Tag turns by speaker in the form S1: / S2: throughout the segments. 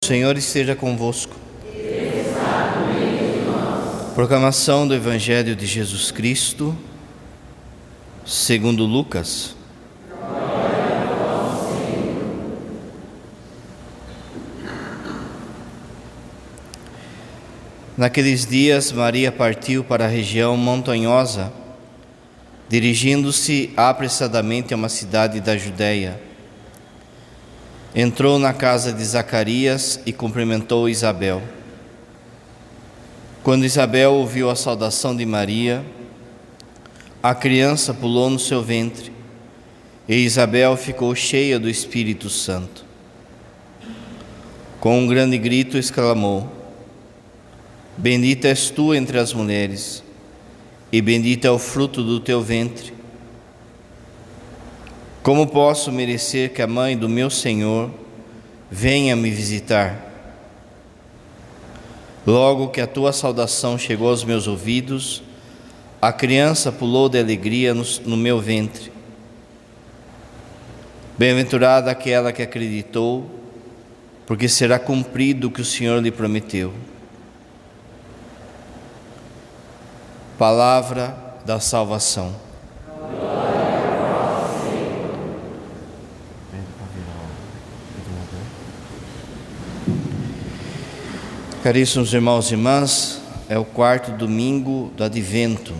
S1: O Senhor esteja convosco. Proclamação do Evangelho de Jesus Cristo, segundo Lucas. Naqueles dias, Maria partiu para a região montanhosa, dirigindo-se apressadamente a uma cidade da Judéia. Entrou na casa de Zacarias e cumprimentou Isabel. Quando Isabel ouviu a saudação de Maria, a criança pulou no seu ventre, e Isabel ficou cheia do Espírito Santo. Com um grande grito exclamou: Bendita és tu entre as mulheres, e bendito é o fruto do teu ventre. Como posso merecer que a mãe do meu Senhor venha me visitar? Logo que a tua saudação chegou aos meus ouvidos, a criança pulou de alegria no meu ventre. Bem-aventurada aquela que acreditou, porque será cumprido o que o Senhor lhe prometeu. Palavra da salvação. Caríssimos irmãos e irmãs, é o quarto domingo do Advento.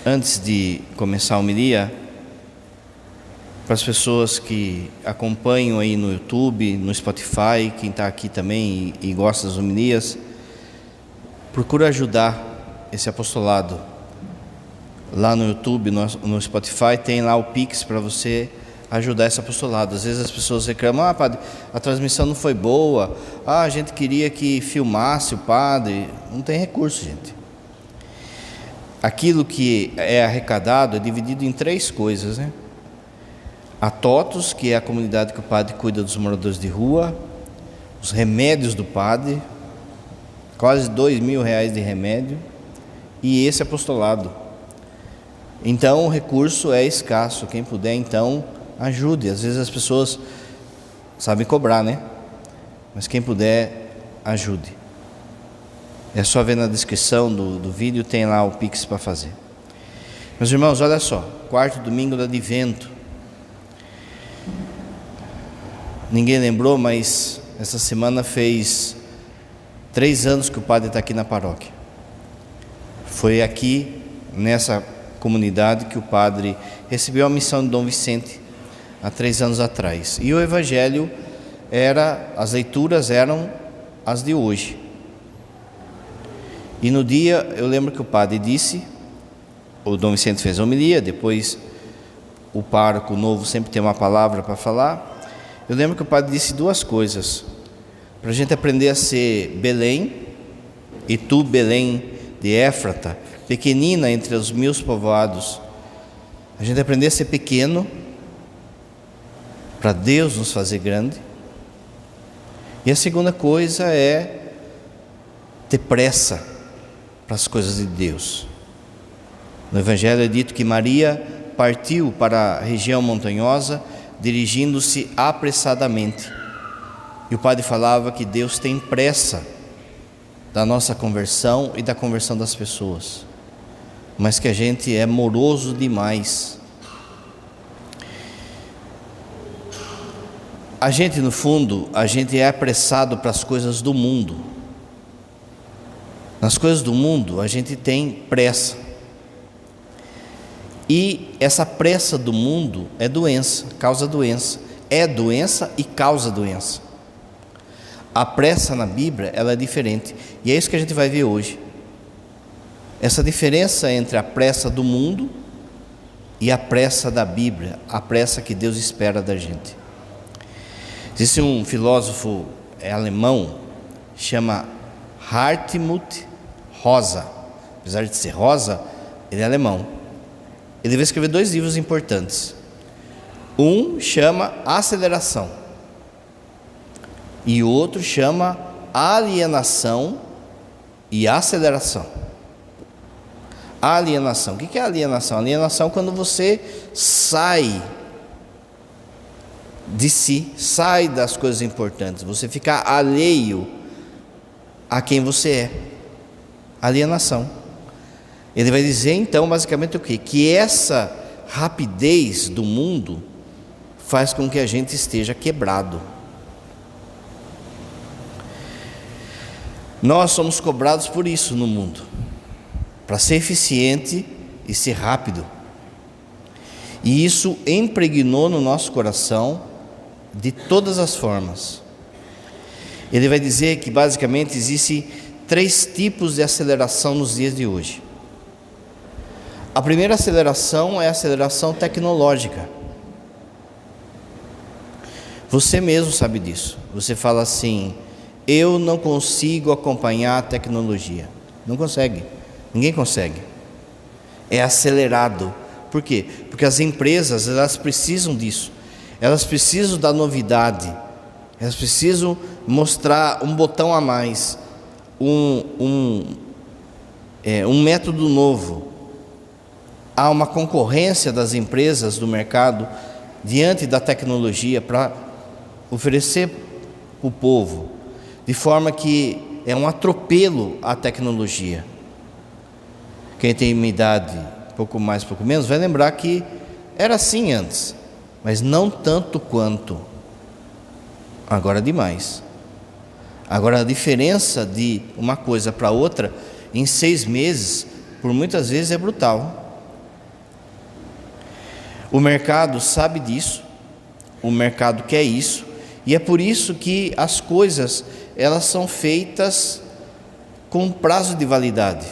S1: Antes de começar a homilia, para as pessoas que acompanham aí no YouTube, no Spotify, quem está aqui também e gosta das homilias, procura ajudar esse apostolado. Lá no YouTube, no Spotify, tem lá o Pix para você ajudar esse apostolado. Às vezes as pessoas reclamam: padre, a transmissão não foi boa, a gente queria que filmasse o padre. Não tem recurso, gente. Aquilo que é arrecadado é dividido em três coisas, né? A TOTOS, que é a comunidade que o padre cuida dos moradores de rua, os remédios do padre, quase R$2.000 de remédio, e esse apostolado. Então o recurso é escasso. Quem puder, então, ajude. Às vezes as pessoas sabem cobrar, né? Mas quem puder, ajude. É só ver na descrição do vídeo, tem lá o Pix para fazer. Meus irmãos, olha só, quarto domingo do Advento. Ninguém lembrou, mas essa semana fez 3 anos que o padre está aqui na paróquia. Foi aqui, nessa comunidade, que o padre recebeu a missão de Dom Vicente há 3 anos atrás. E o Evangelho as leituras eram as de hoje. E no dia, eu lembro que o padre disse, o Dom Vicente fez a homilia, depois o pároco novo sempre tem uma palavra para falar. Eu lembro que o padre disse 2 coisas, para a gente aprender a ser Belém, e tu, Belém de Éfrata, pequenina entre os 1000 povoados. A gente aprender a ser pequeno, para Deus nos fazer grande. E a segunda coisa é ter pressa para as coisas de Deus. No Evangelho é dito que Maria partiu para a região montanhosa, dirigindo-se apressadamente. E o padre falava que Deus tem pressa da nossa conversão e da conversão das pessoas, mas que a gente é moroso demais. A gente, no fundo, a gente é apressado para as coisas do mundo. Nas coisas do mundo, a gente tem pressa. E essa pressa do mundo é doença, causa doença. É doença e causa doença. A pressa na Bíblia, ela é diferente. E é isso que a gente vai ver hoje. Essa diferença entre a pressa do mundo e a pressa da Bíblia, a pressa que Deus espera da gente. Existe um filósofo alemão, chama Hartmut Rosa. Apesar de ser rosa, ele é alemão. Ele vai escrever 2 livros importantes. Um chama Aceleração e o outro chama Alienação e Aceleração. Alienação. O que é alienação? Alienação é quando você sai de si, sai das coisas importantes, você fica alheio a quem você é, alienação. Ele vai dizer então basicamente o quê? Que essa rapidez do mundo faz com que a gente esteja quebrado. Nós somos cobrados por isso no mundo, para ser eficiente e ser rápido. E isso impregnou no nosso coração de todas as formas. Ele vai dizer que basicamente existem 3 tipos de aceleração nos dias de hoje. A primeira aceleração é a aceleração tecnológica. Você mesmo sabe disso. Você fala assim: eu não consigo acompanhar a tecnologia. Não consegue. Ninguém consegue. É acelerado. Por quê? Porque as empresas, elas precisam disso. Elas precisam da novidade. Elas precisam mostrar um botão a mais, um método novo. Há uma concorrência das empresas do mercado diante da tecnologia para oferecer para o povo, de forma que é um atropelo à tecnologia. Quem tem uma idade pouco mais, pouco menos, vai lembrar que era assim antes, mas não tanto quanto. Agora demais. Agora a diferença de uma coisa para outra, em 6 meses, por muitas vezes é brutal. O mercado sabe disso, o mercado quer isso, e é por isso que as coisas, elas são feitas com prazo de validade.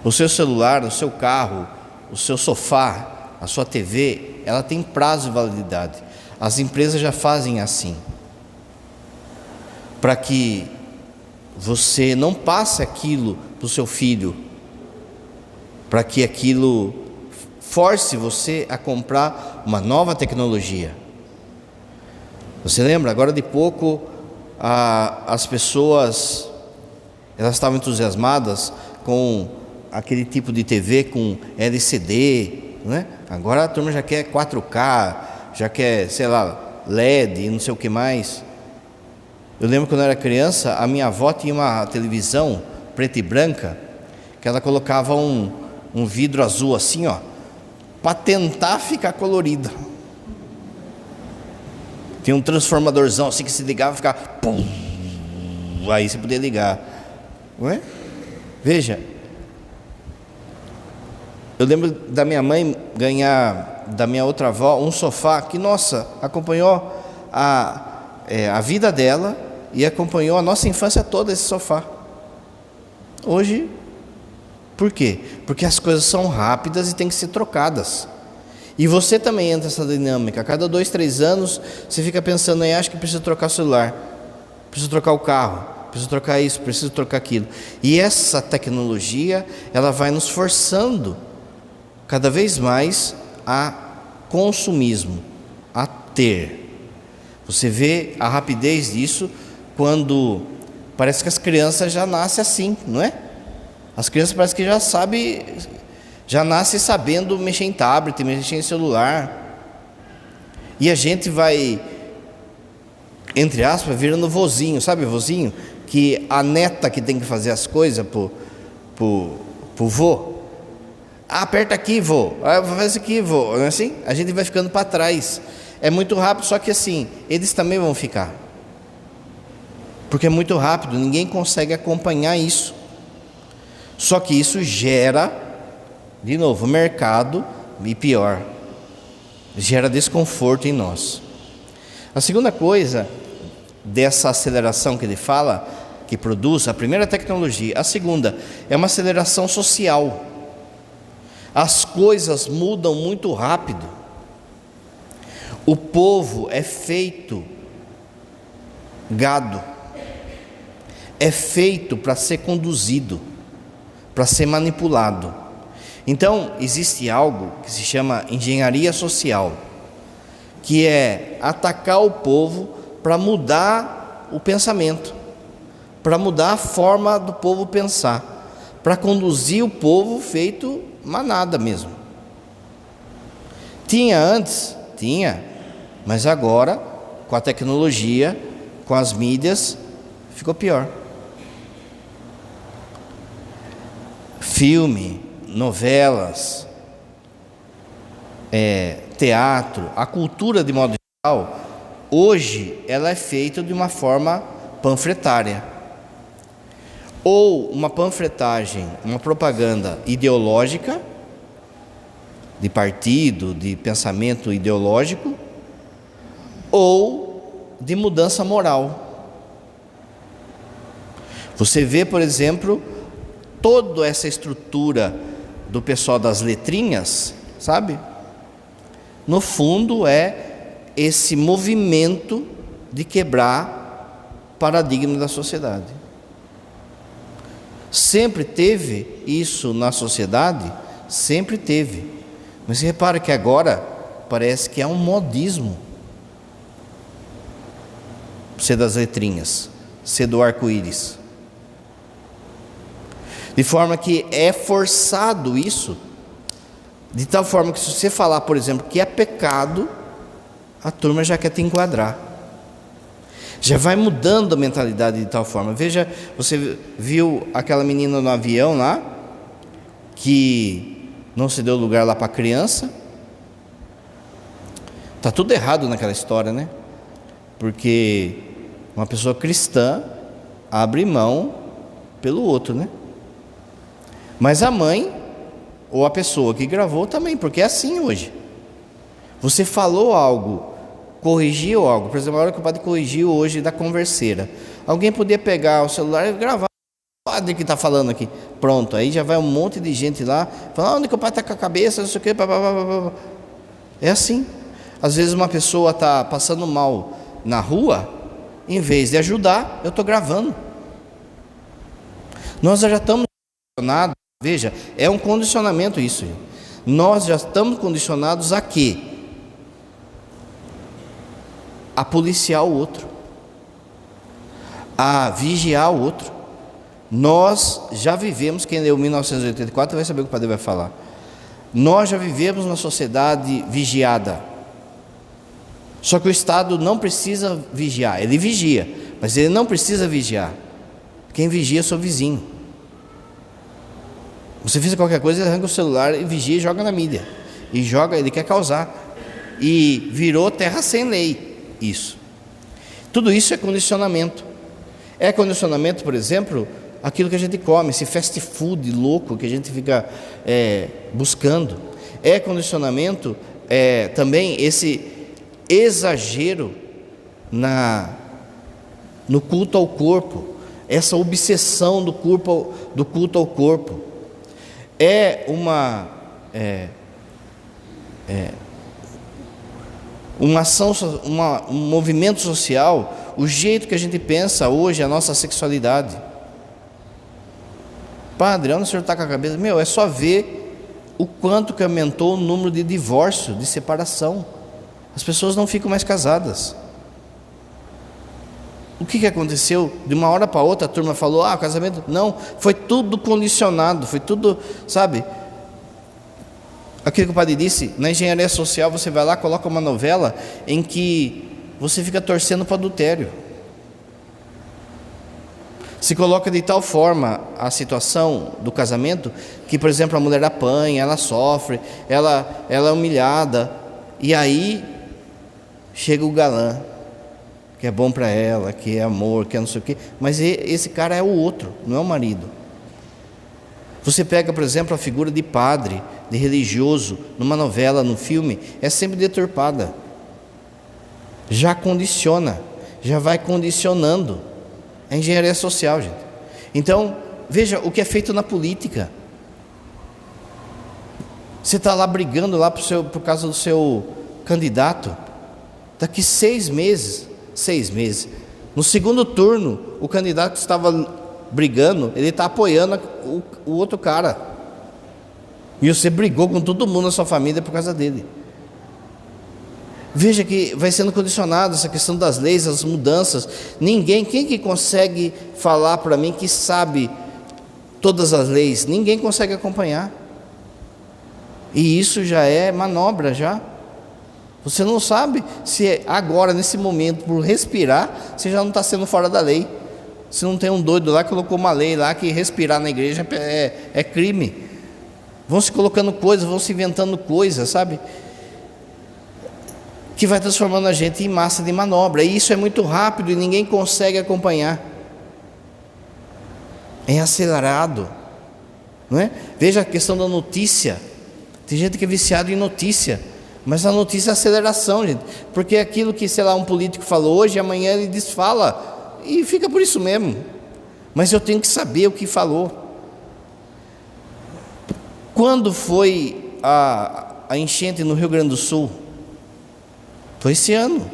S1: O seu celular, o seu carro, o seu sofá, a sua TV, ela tem prazo de validade. As empresas já fazem assim, para que você não passe aquilo para o seu filho, para que aquilo force você a comprar uma nova tecnologia. Você lembra, agora de pouco, as pessoas, elas estavam entusiasmadas com aquele tipo de TV com LCD, né? Agora a turma já quer 4K, já quer, sei lá, LED e não sei o que mais. Eu lembro quando eu era criança, a minha avó tinha uma televisão preta e branca, que ela colocava um vidro azul assim, ó, para tentar ficar colorida. Tinha um transformadorzão assim que se ligava e ficava pum, aí você podia ligar, não é? Veja, eu lembro da minha mãe ganhar da minha outra avó um sofá que, nossa, acompanhou a vida dela e acompanhou a nossa infância toda, esse sofá. Hoje, por quê? Porque as coisas são rápidas e têm que ser trocadas. E você também entra nessa dinâmica. A cada 2, 3 anos, você fica pensando aí, acho que preciso trocar o celular, preciso trocar o carro, preciso trocar isso, preciso trocar aquilo. E essa tecnologia, ela vai nos forçando cada vez mais a consumismo, a ter. Você vê a rapidez disso quando parece que as crianças já nascem assim, não é? As crianças parece que já sabem, já nascem sabendo mexer em tablet, mexer em celular. E a gente vai, entre aspas, virando vozinho, sabe vozinho? Que a neta que tem que fazer as coisas pro vô. Ah, aperta aqui, vô. Ah, faz isso aqui, vô. Não é assim? A gente vai ficando para trás. É muito rápido, só que assim, eles também vão ficar. Porque é muito rápido, ninguém consegue acompanhar isso. Só que isso gera, de novo, mercado e pior, gera desconforto em nós. A segunda coisa dessa aceleração que ele fala, que produz, a primeira tecnologia, a segunda é uma aceleração social. As coisas mudam muito rápido. O povo é feito gado, é feito para ser conduzido, para ser manipulado. Então, existe algo que se chama engenharia social, que é atacar o povo para mudar o pensamento, para mudar a forma do povo pensar, para conduzir o povo feito manada mesmo. Tinha antes Tinha, mas agora, com a tecnologia, com as mídias, ficou pior. Filme, novelas, teatro, a cultura de modo geral, hoje ela é feita de uma forma panfletária. Ou uma panfletagem, uma propaganda ideológica, de partido, de pensamento ideológico, ou de mudança moral. Você vê, por exemplo, toda essa estrutura do pessoal das letrinhas, sabe? No fundo é esse movimento de quebrar paradigma da sociedade. Sempre teve isso na sociedade? Sempre teve. Mas você repara que agora parece que é um modismo ser das letrinhas, ser do arco-íris. De forma que é forçado isso, de tal forma que se você falar, por exemplo, que é pecado, a turma já quer te enquadrar. Já vai mudando a mentalidade de tal forma. Veja, você viu aquela menina no avião lá, que não se deu lugar lá para a criança. Está tudo errado naquela história, né? Porque uma pessoa cristã abre mão pelo outro, né? Mas a mãe, ou a pessoa que gravou também, porque é assim hoje. Você falou algo, corrigiu algo, por exemplo, a hora que o padre corrigiu hoje da converseira, alguém podia pegar o celular e gravar o padre que está falando aqui, pronto, aí já vai um monte de gente lá, falando onde que o padre está com a cabeça, não sei o que, é assim. Às vezes uma pessoa está passando mal na rua, em vez de ajudar, eu estou gravando. Nós já estamos condicionados, veja, é um condicionamento isso, nós já estamos condicionados a quê? A policiar o outro, a vigiar o outro. Nós já vivemos, quem leu 1984 vai saber o que o padre vai falar. Nós já vivemos numa sociedade vigiada. Só que o Estado não precisa vigiar, ele vigia, mas ele não precisa vigiar. Quem vigia é o seu vizinho. Você fez qualquer coisa, ele arranca o celular e vigia e joga na mídia. E joga, ele quer causar. E virou terra sem lei. Isso. Tudo isso é condicionamento. É condicionamento, por exemplo, aquilo que a gente come, esse fast food louco que a gente fica buscando. É condicionamento também esse exagero no culto ao corpo, essa obsessão do culto ao corpo. É uma ação, um movimento social, o jeito que a gente pensa hoje, a nossa sexualidade. Padre, onde o senhor está com a cabeça? É só ver o quanto que aumentou o número de divórcio, de separação. As pessoas não ficam mais casadas. O que aconteceu? De uma hora para outra a turma falou, casamento. Não, foi tudo condicionado, foi tudo, sabe? Aquilo que o padre disse, na engenharia social você vai lá, coloca uma novela em que você fica torcendo para adultério. Se coloca de tal forma a situação do casamento, que, por exemplo, a mulher apanha, ela sofre, ela é humilhada, e aí chega o galã, que é bom para ela, que é amor, que é não sei o quê, mas esse cara é o outro, não é o marido. Você pega, por exemplo, a figura de padre, de religioso, numa novela, num filme, é sempre deturpada. Já condiciona, já vai condicionando. É engenharia social, gente. Então, veja o que é feito na política. Você está lá brigando lá por causa do seu candidato. Daqui 6 meses, no segundo turno, o candidato que estava brigando, ele está apoiando o outro cara. E você brigou com todo mundo na sua família por causa dele. Veja que vai sendo condicionado essa questão das leis, as mudanças. Quem que consegue falar para mim que sabe todas as leis? Ninguém consegue acompanhar. E isso já é manobra, já. Você não sabe se agora, nesse momento, por respirar, você já não está sendo fora da lei. Se não tem um doido lá que colocou uma lei lá que respirar na igreja é crime. Vão se colocando coisas, vão se inventando coisas, sabe? Que vai transformando a gente em massa de manobra. E isso é muito rápido e ninguém consegue acompanhar. É acelerado, não é? Veja a questão da notícia. Tem gente que é viciado em notícia, mas a notícia é aceleração, gente. Porque aquilo que, sei lá, um político falou hoje, amanhã ele desfala. E fica por isso mesmo. Mas eu tenho que saber o que falou. Quando foi a enchente no Rio Grande do Sul? Foi esse ano.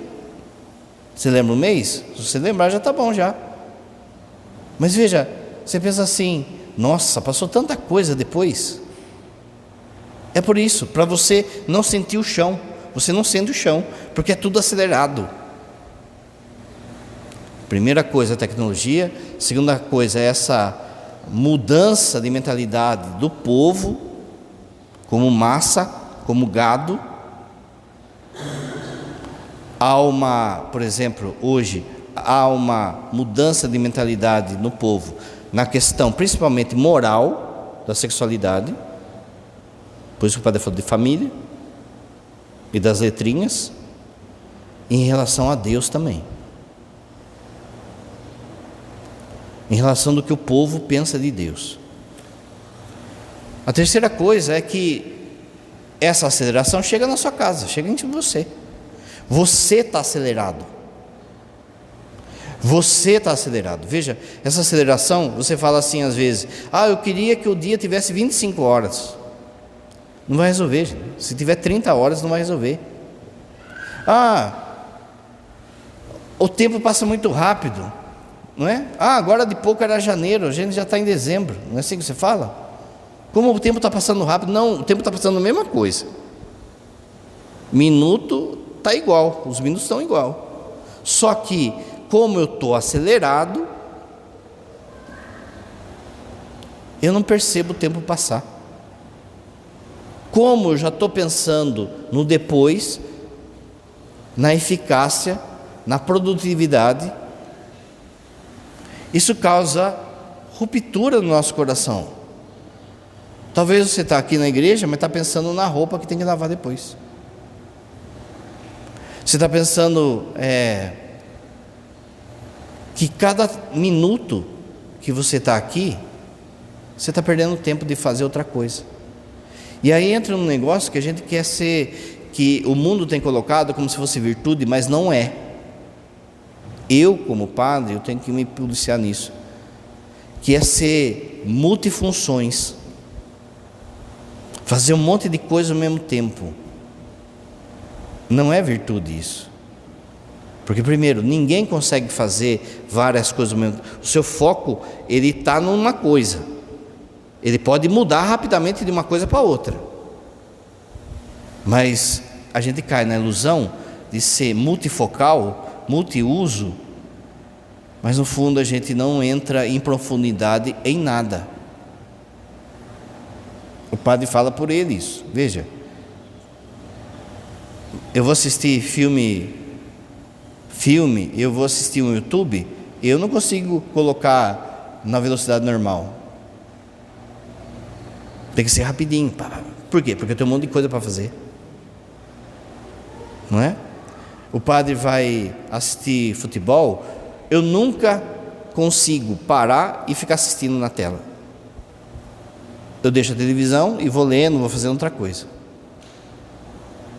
S1: Você lembra o mês? Se você lembrar já está bom já. Mas veja, você pensa assim, nossa, passou tanta coisa depois. É por isso, para você não sentir o chão. Você não sente o chão, porque é tudo acelerado. Primeira coisa, a tecnologia. Segunda coisa, essa mudança de mentalidade do povo, como massa, como gado. Por exemplo, hoje, há uma mudança de mentalidade no povo, na questão principalmente moral da sexualidade. Por isso que o padre falou de família e das letrinhas, em relação a Deus também. Em relação do que o povo pensa de Deus. A terceira coisa é que essa aceleração chega na sua casa, chega em você. Você está acelerado. Você está acelerado. Veja, essa aceleração, você fala assim às vezes, eu queria que o dia tivesse 25 horas. Não vai resolver, gente. Se tiver 30 horas, não vai resolver. O tempo passa muito rápido, não é? Agora de pouco era janeiro, a gente já está em dezembro. Não é assim que você fala? Como o tempo está passando rápido? Não, o tempo está passando a mesma coisa. Minuto está igual, os minutos estão igual. Só que, como eu estou acelerado, eu não percebo o tempo passar. Como eu já estou pensando no depois, na eficácia, na produtividade, isso causa ruptura no nosso coração. Talvez você está aqui na igreja, mas está pensando na roupa que tem que lavar depois. Você está pensando que cada minuto que você está aqui, você está perdendo tempo de fazer outra coisa. E aí entra um negócio que a gente quer ser, que o mundo tem colocado como se fosse virtude, mas não é. Eu, como padre, eu tenho que me policiar nisso, que é ser multifunções, fazer um monte de coisa ao mesmo tempo. Não é virtude isso. Porque primeiro, ninguém consegue fazer várias coisas ao mesmo tempo. O seu foco, ele está numa coisa. Ele pode mudar rapidamente de uma coisa para outra. Mas a gente cai na ilusão de ser multifocal, multiuso, mas no fundo a gente não entra em profundidade em nada. O padre fala por ele isso. Veja, eu vou assistir filme, eu vou assistir um YouTube, eu não consigo colocar na velocidade normal. Tem que ser rapidinho. Por quê? Porque eu tenho um monte de coisa para fazer. Não é? O padre vai assistir futebol, eu nunca consigo parar e ficar assistindo na tela. Eu deixo a televisão e vou lendo, vou fazendo outra coisa.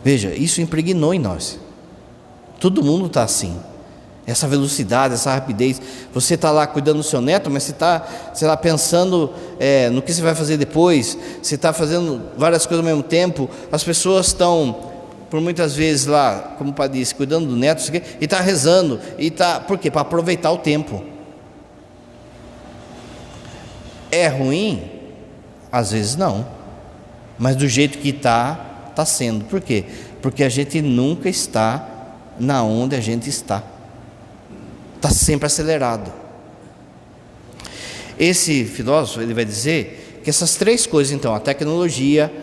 S1: Veja, isso impregnou em nós. Todo mundo está assim. Essa velocidade, essa rapidez. Você está lá cuidando do seu neto, mas você está, sei lá, pensando no que você vai fazer depois. Você está fazendo várias coisas ao mesmo tempo. As pessoas estão, por muitas vezes lá, como o padre disse, cuidando do neto, e está rezando. Por quê? Para aproveitar o tempo. É ruim? Às vezes não. Mas do jeito que está sendo. Por quê? Porque a gente nunca está na onde a gente está. Está sempre acelerado. Esse filósofo, ele vai dizer que essas três coisas, então, a tecnologia,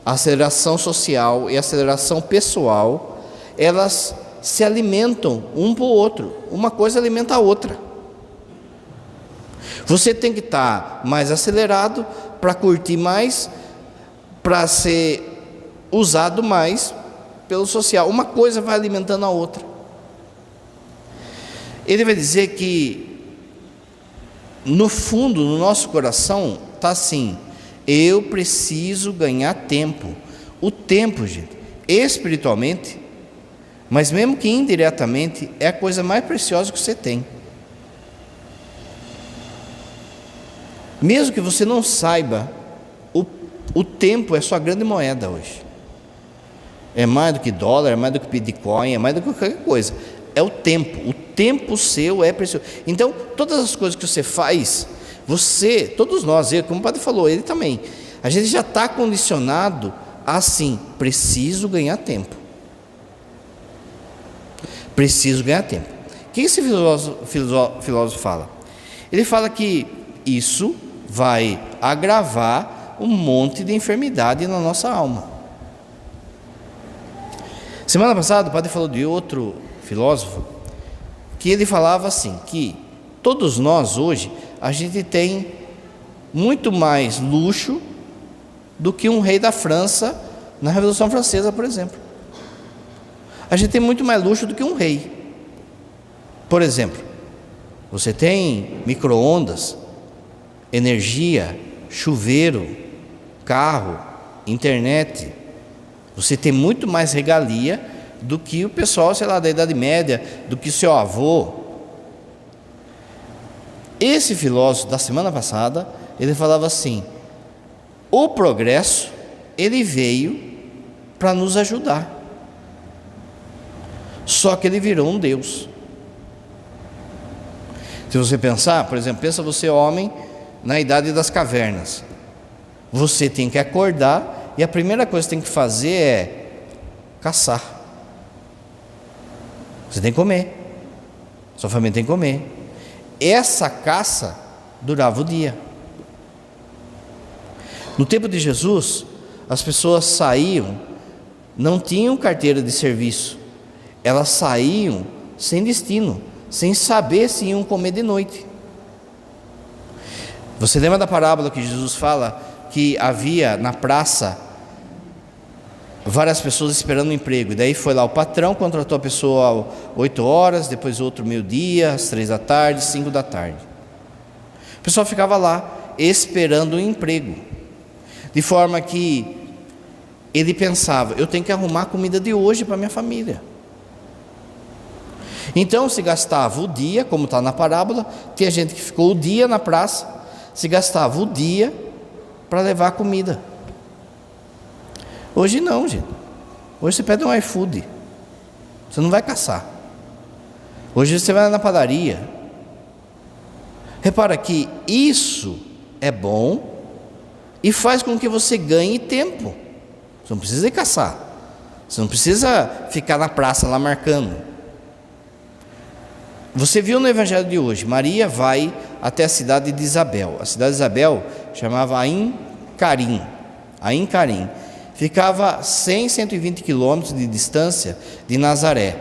S1: a aceleração social e a aceleração pessoal, elas se alimentam um para o outro, uma coisa alimenta a outra. Você tem que estar mais acelerado para curtir mais, para ser usado mais pelo social. Uma coisa vai alimentando a outra. Ele vai dizer que no fundo, no nosso coração, está assim: eu preciso ganhar tempo. O tempo, gente, espiritualmente, mas mesmo que indiretamente, é a coisa mais preciosa que você tem. Mesmo que você não saiba, o tempo é sua grande moeda hoje. É mais do que dólar, é mais do que Bitcoin, é mais do que qualquer coisa. É o tempo. O tempo seu é precioso. Então, todas as coisas que você faz, você, todos nós, como o padre falou, ele também, a gente já está condicionado assim: preciso ganhar tempo. Preciso ganhar tempo. O que esse filósofo fala? Ele fala que isso vai agravar um monte de enfermidade na nossa alma. Semana passada o padre falou de outro filósofo, que ele falava assim, que todos nós hoje, a gente tem muito mais luxo do que um rei da França na Revolução Francesa, por exemplo. A gente tem muito mais luxo do que um rei. Por exemplo, você tem micro-ondas, energia, chuveiro, carro, internet. Você tem muito mais regalia do que o pessoal, sei lá, da Idade Média, do que seu avô. Esse filósofo da semana passada, ele falava assim: o progresso, ele veio para nos ajudar. Só que ele virou um Deus. Se você pensar, por exemplo, pensa você homem na idade das cavernas. Você tem que acordar e a primeira coisa que tem que fazer é caçar. Você tem que comer. Sua família tem que comer. Essa caça durava o dia. No tempo de Jesus, as pessoas saíam, não tinham carteira de serviço. Elas saíam sem destino, sem saber se iam comer de noite. Você lembra da parábola que Jesus fala que havia na praça várias pessoas esperando um emprego, e daí foi lá o patrão, contratou a pessoa às 8 horas, depois outro meio-dia, às 3 da tarde, 5 da tarde. O pessoal ficava lá esperando um emprego, de forma que ele pensava: eu tenho que arrumar a comida de hoje para minha família. Então se gastava o dia, como está na parábola, tinha gente que ficou o dia na praça, se gastava o dia para levar a comida. Hoje não, gente. Hoje você pede um iFood, você não vai caçar. Hoje você vai na padaria. Repara que isso é bom e faz com que você ganhe tempo. Você não precisa ir caçar, você não precisa ficar na praça lá marcando. Você viu no evangelho de hoje, Maria vai até a cidade de Isabel. A cidade de Isabel chamava Ain Carim. Ain Carim ficava 120 quilômetros de distância de Nazaré.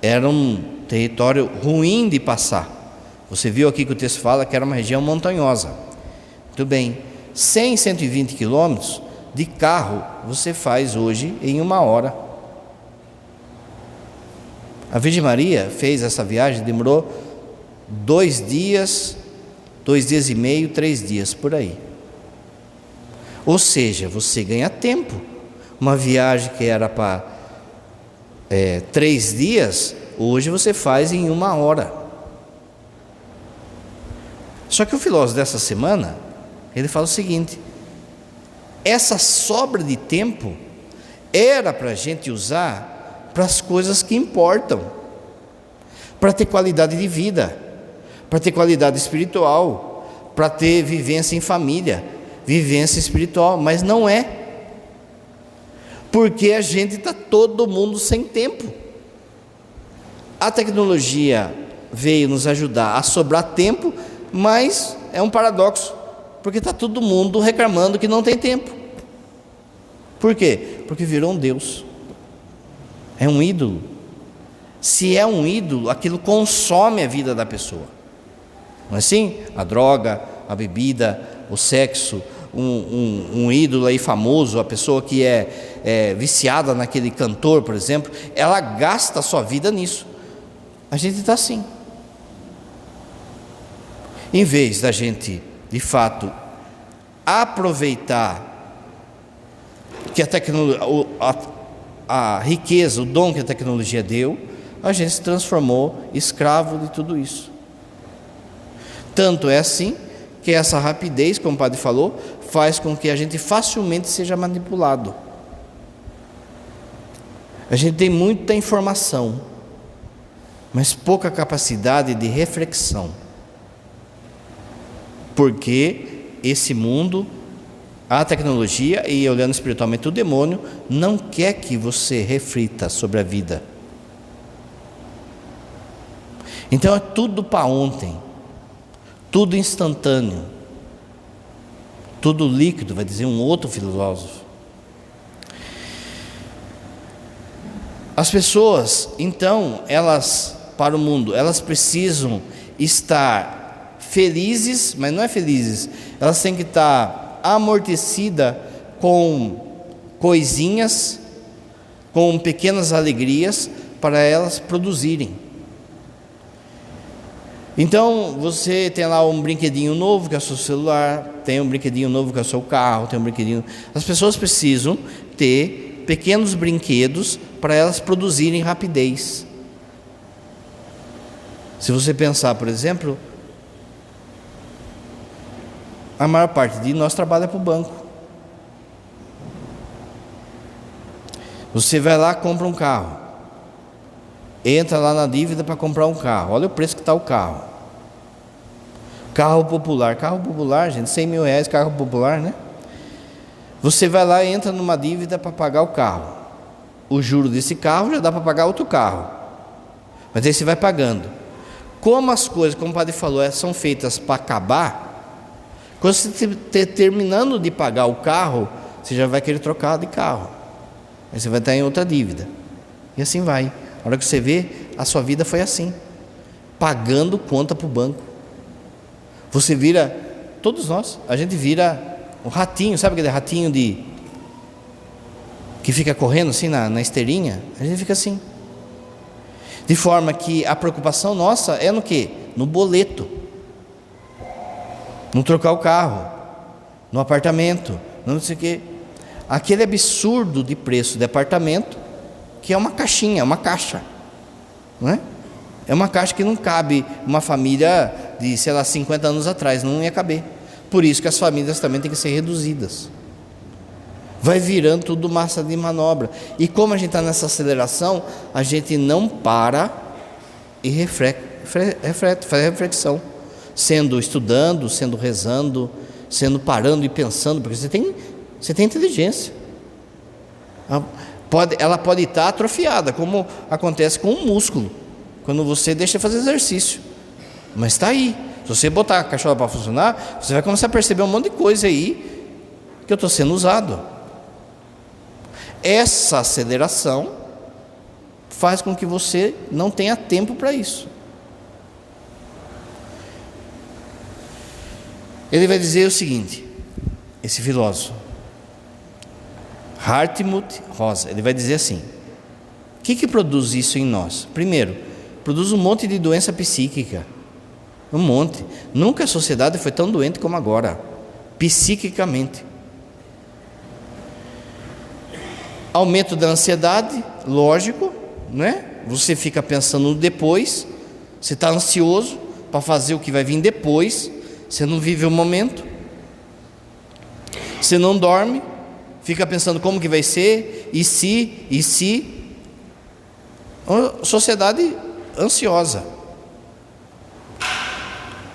S1: Era um território ruim de passar. Você viu aqui que o texto fala que era uma região montanhosa. Muito bem, 120 quilômetros de carro você faz hoje em 1 hora. A Virgem Maria fez essa viagem, demorou 2 dias, 2 dias e meio, 3 dias, por aí. Ou seja, você ganha tempo. Uma viagem que era para 3 dias, hoje você faz em 1 hora. Só que o filósofo dessa semana, ele fala o seguinte: essa sobra de tempo era para a gente usar para as coisas que importam, para ter qualidade de vida, para ter qualidade espiritual, para ter vivência em família, vivência espiritual, mas não é, porque a gente está todo mundo sem tempo. A tecnologia veio nos ajudar a sobrar tempo, mas é um paradoxo, porque está todo mundo reclamando que não tem tempo. Por quê? Porque virou um Deus. É um ídolo. Se é um ídolo, aquilo consome a vida da pessoa. Não é assim? A droga, a bebida, o sexo, um ídolo aí famoso, a pessoa que é viciada naquele cantor, por exemplo, ela gasta a sua vida nisso. A gente está assim. Em vez da gente, de fato, aproveitar que a tecnologia, a riqueza, o dom que a tecnologia deu, a gente se transformou escravo de tudo isso. Tanto é assim que essa rapidez, como o padre falou, faz com que a gente facilmente seja manipulado. A gente tem muita informação, mas pouca capacidade de reflexão. Porque esse mundo, a tecnologia e olhando espiritualmente o demônio, não quer que você reflita sobre a vida. Então é tudo para ontem, tudo instantâneo, tudo líquido, vai dizer um outro filósofo. As pessoas, então, elas, para o mundo, elas precisam estar felizes, mas não é felizes, elas têm que estar amortecidas com coisinhas, com pequenas alegrias, para elas produzirem. Então, você tem lá um brinquedinho novo que é o seu celular, tem um brinquedinho novo que é o seu carro, tem um brinquedinho... As pessoas precisam ter pequenos brinquedos para elas produzirem rapidez. Se você pensar, por exemplo, a maior parte de nós trabalha para o banco. Você vai lá, compra um carro, entra lá na dívida para comprar um carro. Olha o preço que está o carro. Carro popular, gente, 100 mil reais, carro popular, né? Você vai lá e entra numa dívida para pagar o carro. O juro desse carro já dá para pagar outro carro. Mas aí você vai pagando. Como as coisas, como o padre falou, são feitas para acabar, quando você estiver terminando de pagar o carro, você já vai querer trocar de carro. Aí você vai estar em outra dívida. E assim vai. A hora que você vê, a sua vida foi assim, pagando conta para o banco. Você vira, todos nós, a gente vira um ratinho, sabe aquele ratinho que fica correndo assim na esteirinha? A gente fica assim. De forma que a preocupação nossa é no quê? No boleto, no trocar o carro, no apartamento, não sei o quê. Aquele absurdo de preço de apartamento, que é uma caixinha, uma caixa, não é? É uma caixa que não cabe uma família de, 50 anos atrás, não ia caber. Por isso que as famílias também têm que ser reduzidas. Vai virando tudo massa de manobra. E como a gente está nessa aceleração, a gente não para e reflete, faz reflexão. Estudando, sendo rezando, parando e pensando, porque você tem inteligência. Ela pode estar atrofiada, como acontece com o músculo, quando você deixa de fazer exercício. Mas está aí. Se você botar a cachola para funcionar, você vai começar a perceber um monte de coisa aí que eu estou sendo usado. Essa aceleração faz com que você não tenha tempo para isso. Ele vai dizer o seguinte, esse filósofo, Hartmut Rosa, ele vai dizer assim: o que produz isso em nós? Primeiro, produz um monte de doença psíquica. Um monte. Nunca a sociedade foi tão doente como agora, psiquicamente. Aumento da ansiedade, lógico, né? Você fica pensando no depois, você está ansioso para fazer o que vai vir depois, você não vive o momento, você não dorme, fica pensando como que vai ser, e se. Uma sociedade ansiosa.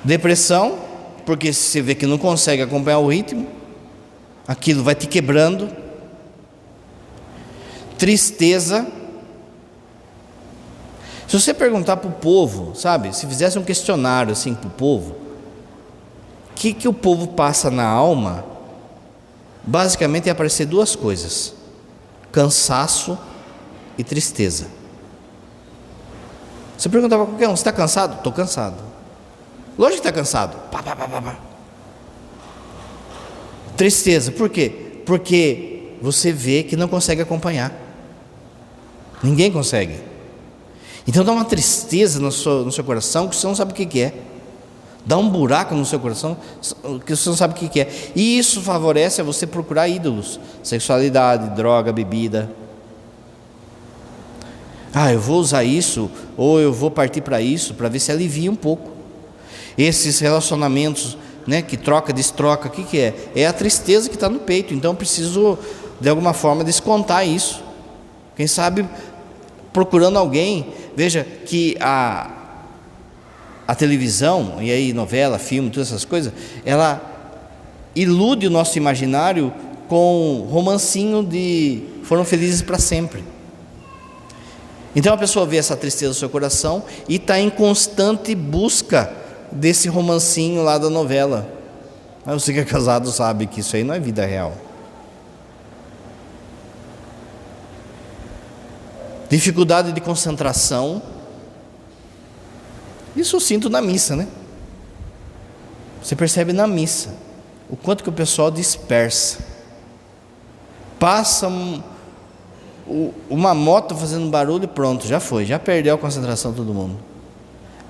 S1: Depressão, porque você vê que não consegue acompanhar o ritmo, aquilo vai te quebrando. Tristeza. Se você perguntar para o povo, sabe, se fizesse um questionário assim para o povo, o que o povo passa na alma, basicamente ia aparecer duas coisas: cansaço e tristeza. Você pergunta para qualquer um: você está cansado? Estou cansado. Lógico que está cansado. Pá, pá, pá, pá, pá. Tristeza, por quê? Porque você vê que não consegue acompanhar. Ninguém consegue. Então dá uma tristeza no seu coração que você não sabe o que é. Dá um buraco no seu coração que você não sabe o que é. E isso favorece a você procurar ídolos. Sexualidade, droga, bebida. Eu vou usar isso, ou eu vou partir para isso, para ver se alivia um pouco. Esses relacionamentos, né, que troca, destroca, o que é? É a tristeza que está no peito. Então eu preciso, de alguma forma, descontar isso. Quem sabe procurando alguém. Veja que a televisão, e aí novela, filme, todas essas coisas, ela ilude o nosso imaginário com romancinho de foram felizes para sempre. Então a pessoa vê essa tristeza no seu coração e está em constante busca desse romancinho lá da novela. Mas você que é casado sabe que isso aí não é vida real. Dificuldade de concentração. Isso eu sinto na missa, né? Você percebe na missa o quanto que o pessoal dispersa. Passa uma moto fazendo barulho e pronto, já foi, já perdeu a concentração todo mundo.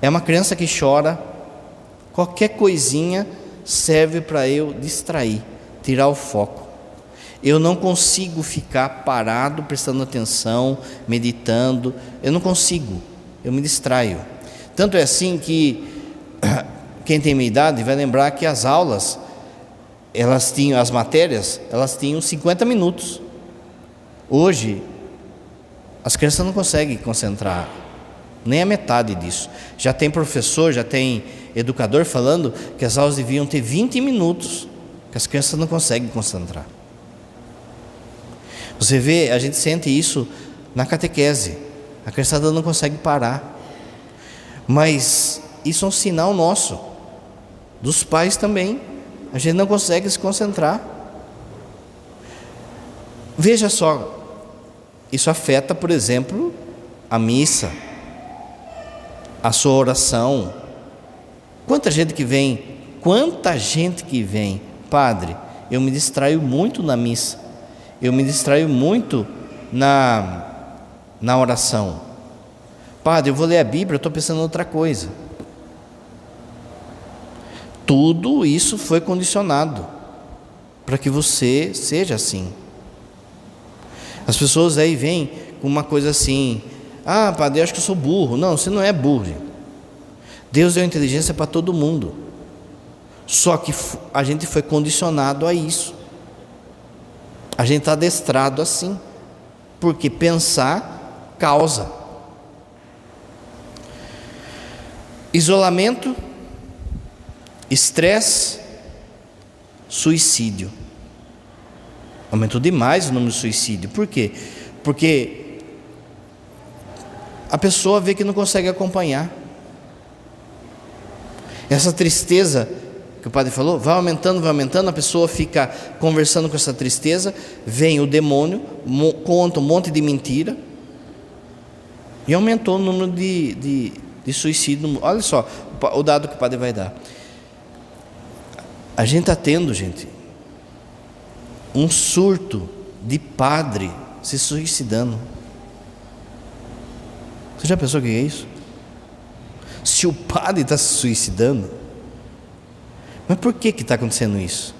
S1: É uma criança que chora, qualquer coisinha serve para eu distrair, tirar o foco. Eu não consigo ficar parado, prestando atenção, meditando, eu não consigo, eu me distraio. Tanto é assim que quem tem minha idade vai lembrar que as aulas, as matérias, elas tinham 50 minutos. Hoje, as crianças não conseguem concentrar nem a metade disso. Já tem professor, já tem educador falando que as aulas deviam ter 20 minutos, que as crianças não conseguem concentrar. Você vê, a gente sente isso na catequese. A criançada não consegue parar. Mas isso é um sinal nosso, dos pais também. A gente não consegue se concentrar. Veja só, isso afeta, por exemplo, a missa, a sua oração. Quanta gente que vem, padre, eu me distraio muito na missa, eu me distraio muito na oração. Padre, eu vou ler a Bíblia, eu estou pensando em outra coisa. Tudo isso foi condicionado para que você seja assim. As pessoas aí vêm com uma coisa assim: padre, eu acho que eu sou burro. Não, você não é burro. Deus deu inteligência para todo mundo. Só que a gente foi condicionado a isso. A gente está adestrado assim. Porque pensar causa. Isolamento, estresse, suicídio. Aumentou demais o número de suicídio. Por quê? Porque a pessoa vê que não consegue acompanhar. Essa tristeza que o padre falou, vai aumentando, a pessoa fica conversando com essa tristeza, vem o demônio, conta um monte de mentira, e aumentou o número de suicídio. Olha só o dado que o padre vai dar. A gente está tendo, gente, um surto de padre se suicidando. Você já pensou o que é isso? Se o padre está se suicidando, mas por que está acontecendo isso?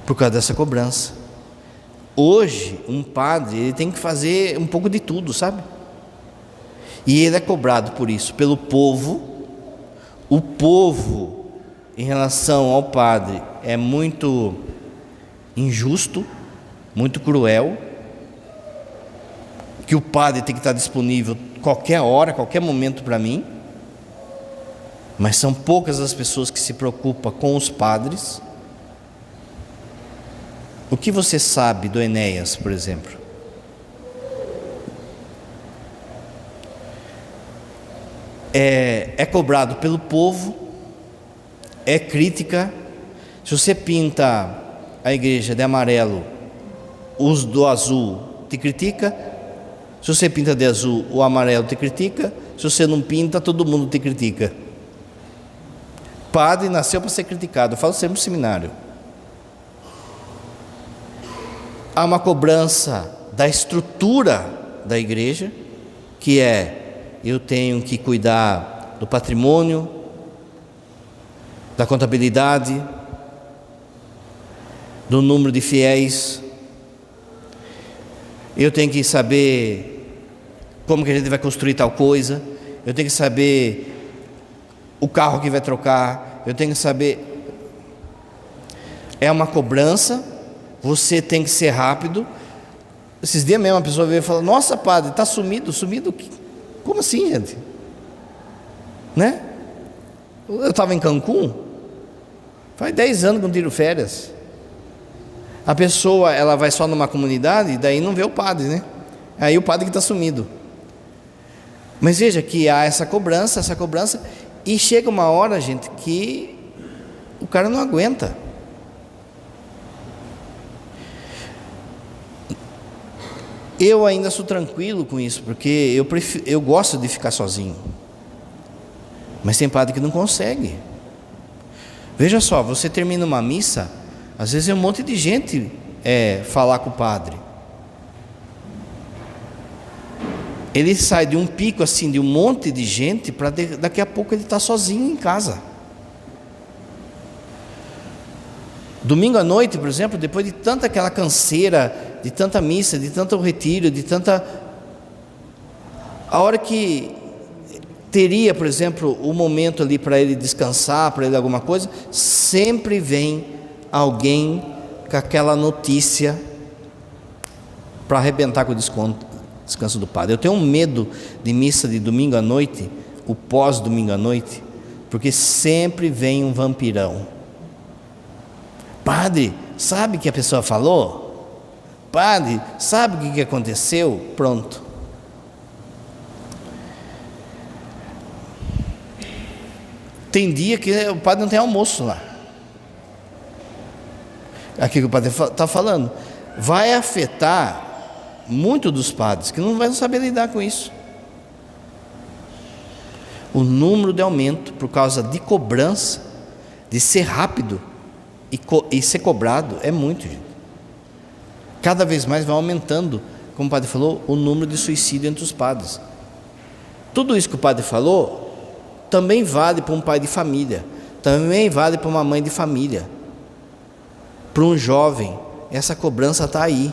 S1: Por causa dessa cobrança. Hoje, um padre, ele tem que fazer um pouco de tudo, sabe? E ele é cobrado por isso, pelo povo. O povo, em relação ao padre, é muito injusto, muito cruel, que o padre tem que estar disponível qualquer hora, qualquer momento para mim. Mas são poucas as pessoas que se preocupam com os padres. O que você sabe do Enéas, por exemplo? É cobrado pelo povo, é crítica. Se você pinta a igreja de amarelo, os do azul te critica, Se você pinta de azul, o amarelo te critica. Se você não pinta, todo mundo te critica. Padre nasceu para ser criticado. Eu falo sempre no seminário. Há uma cobrança da estrutura da igreja, que é: eu tenho que cuidar do patrimônio, da contabilidade, do número de fiéis. Eu tenho que saber como que a gente vai construir tal coisa. Eu tenho que saber o carro que vai trocar. Eu tenho que saber. É uma cobrança. Você tem que ser rápido. Esses dias mesmo uma pessoa veio e falou: nossa, padre, está sumido. Sumido? Como assim, gente? Né? Eu estava em Cancún. Faz 10 anos que não tiro férias. A pessoa, ela vai só numa comunidade e daí não vê o padre, né? Aí o padre que está sumido. Mas veja que há essa cobrança, e chega uma hora, gente, que o cara não aguenta. Eu ainda sou tranquilo com isso, porque eu gosto de ficar sozinho. Mas tem padre que não consegue. Veja só, você termina uma missa, às vezes é um monte de gente falar com o padre. Ele sai de um pico assim, de um monte de gente, para daqui a pouco ele está sozinho em casa. Domingo à noite, por exemplo, depois de tanta aquela canseira, de tanta missa, de tanto retiro, de tanta... A hora que teria, por exemplo, o momento ali para ele descansar, para ele alguma coisa, sempre vem alguém com aquela notícia para arrebentar com o descanso do padre. Eu tenho um medo de missa de domingo à noite, o pós-domingo à noite, porque sempre vem um vampirão. Padre, sabe o que a pessoa falou? Padre, sabe o que aconteceu? Pronto. Tem dia que o padre não tem almoço lá. Aqui que o padre está falando vai afetar muito dos padres, que não vão saber lidar com isso. O número de aumento por causa de cobrança, de ser rápido e ser cobrado, é muito, gente. Cada vez mais vai aumentando, como o padre falou, o número de suicídio entre os padres. Tudo isso que o padre falou também vale para um pai de família, também vale para uma mãe de família, para um jovem. Essa cobrança está aí.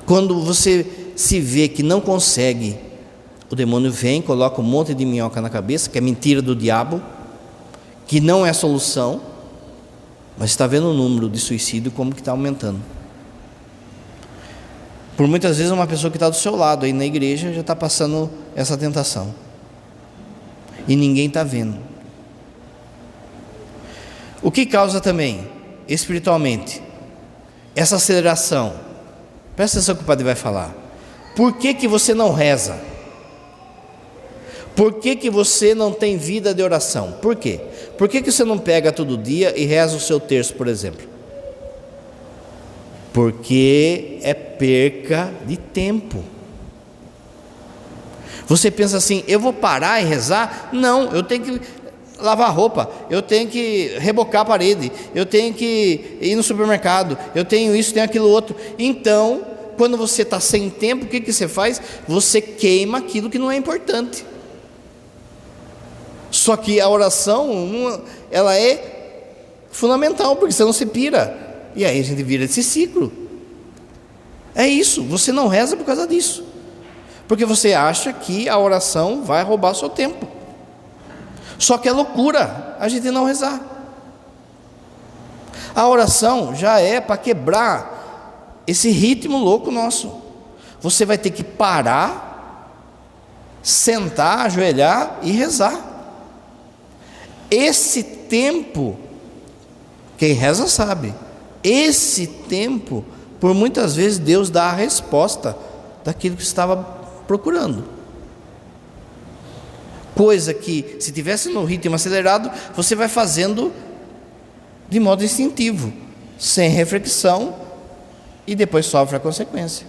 S1: Quando você se vê que não consegue, o demônio vem, coloca um monte de minhoca na cabeça, que é mentira do diabo, que não é solução, mas está vendo o número de suicídio como que está aumentando. Por muitas vezes uma pessoa que está do seu lado aí na igreja já está passando essa tentação, e ninguém está vendo. O que causa também, espiritualmente, essa aceleração? Presta atenção que o padre vai falar. Por que você não reza? Por que você não tem vida de oração? Por quê? Por que você não pega todo dia e reza o seu terço, por exemplo? Porque é perca de tempo. Você pensa assim: eu vou parar e rezar? Não, eu tenho que lavar roupa, eu tenho que rebocar a parede, eu tenho que ir no supermercado, eu tenho isso, tenho aquilo outro. Então, quando você está sem tempo, o que você faz? Você queima aquilo que não é importante. Só que a oração, ela é fundamental, porque senão você pira, e aí a gente vira esse ciclo. É isso, você não reza por causa disso, porque você acha que a oração vai roubar seu tempo. Só que é loucura a gente não rezar. A oração já é para quebrar esse ritmo louco nosso. Você vai ter que parar, sentar, ajoelhar e rezar. Esse tempo, quem reza sabe, esse tempo, por muitas vezes Deus dá a resposta daquilo que você estava procurando. Coisa que, se tivesse no ritmo acelerado, você vai fazendo de modo instintivo, sem reflexão, e depois sofre a consequência.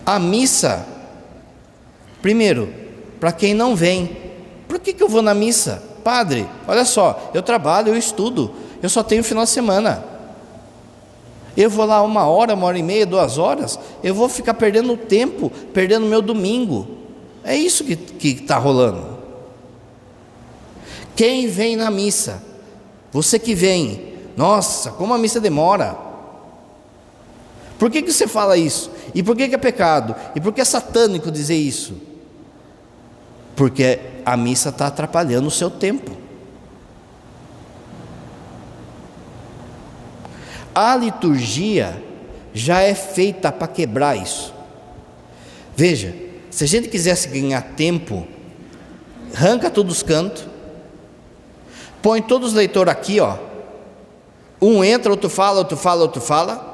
S1: A missa, primeiro, para quem não vem. Por que eu vou na missa? Padre, olha só, eu trabalho, eu estudo, eu só tenho final de semana. Eu vou lá 1 hora, 1 hora e meia, 2 horas, eu vou ficar perdendo tempo, perdendo meu domingo. É isso que está rolando. Quem vem na missa, você que vem, nossa, como a missa demora. Por que você fala isso? E por que é pecado? E por que é satânico dizer isso? Porque a missa está atrapalhando o seu tempo. A liturgia já é feita para quebrar isso. Veja, se a gente quisesse ganhar tempo, arranca todos os cantos, põe todos os leitores aqui, ó. Um entra, outro fala, outro fala, outro fala.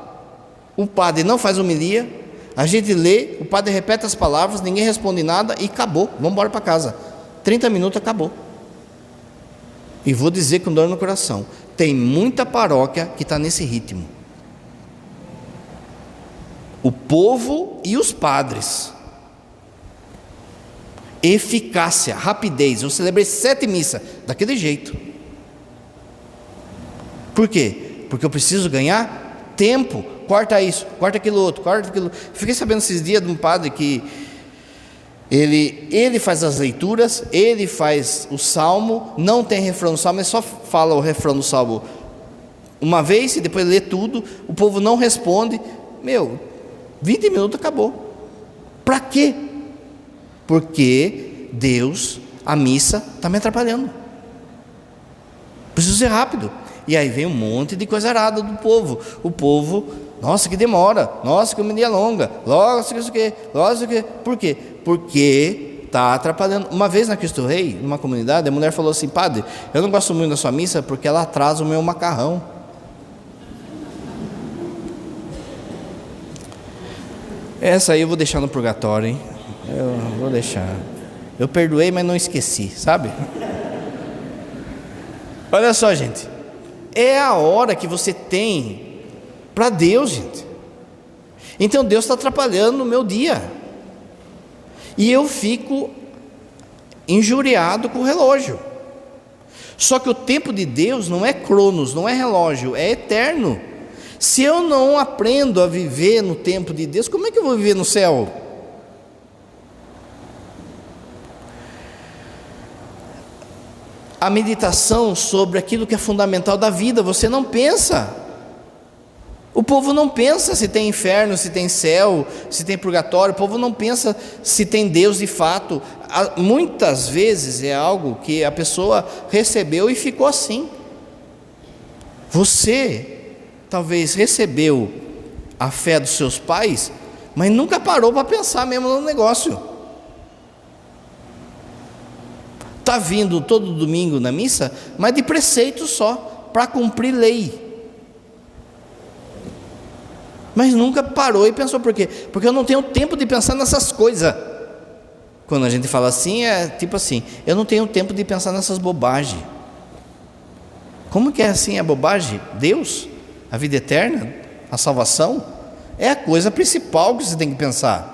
S1: O padre não faz homilia, a gente lê, o padre repete as palavras, ninguém responde nada e acabou, vamos embora para casa. 30 minutos, acabou. E vou dizer com dor no coração, tem muita paróquia que está nesse ritmo. O povo e os padres. Eficácia, rapidez. Eu celebrei 7 missas, daquele jeito. Por quê? Porque eu preciso ganhar tempo. Corta isso, corta aquilo outro, corta aquilo. Fiquei sabendo esses dias de um padre que ele faz as leituras, ele faz o salmo, não tem refrão no salmo, ele só fala o refrão do salmo uma vez e depois lê tudo, o povo não responde. 20 minutos acabou. Para quê? Porque Deus, a missa, está me atrapalhando. Preciso ser rápido. E aí vem um monte de coisa errada do povo. O povo, nossa, que demora, nossa, que homilia longa, nossa, que isso aqui, nossa, que. Por quê? Porque está atrapalhando. Uma vez na Cristo Rei, numa comunidade, a mulher falou assim: padre, eu não gosto muito da sua missa porque ela atrasa o meu macarrão. Essa aí eu vou deixar no purgatório, hein? Eu vou deixar. Eu perdoei, mas não esqueci, sabe? Olha só, gente. É a hora que você tem para Deus, gente. Então Deus está atrapalhando o meu dia. E eu fico injuriado com o relógio. Só que o tempo de Deus não é cronos, não é relógio, é eterno. Se eu não aprendo a viver no tempo de Deus, como é que eu vou viver no céu? A meditação sobre aquilo que é fundamental da vida, você não pensa. O povo não pensa se tem inferno, se tem céu, se tem purgatório. O povo não pensa se tem Deus de fato. Muitas vezes é algo que a pessoa recebeu e ficou assim. Você talvez recebeu a fé dos seus pais, mas nunca parou para pensar mesmo no negócio. Está vindo todo domingo na missa, mas de preceito só, para cumprir lei. Mas nunca parou e pensou. Por quê? Porque eu não tenho tempo de pensar nessas coisas. Quando a gente fala assim, é tipo assim: eu não tenho tempo de pensar nessas bobagens. Como que é assim a bobagem? Deus, a vida eterna, a salvação, é a coisa principal que você tem que pensar.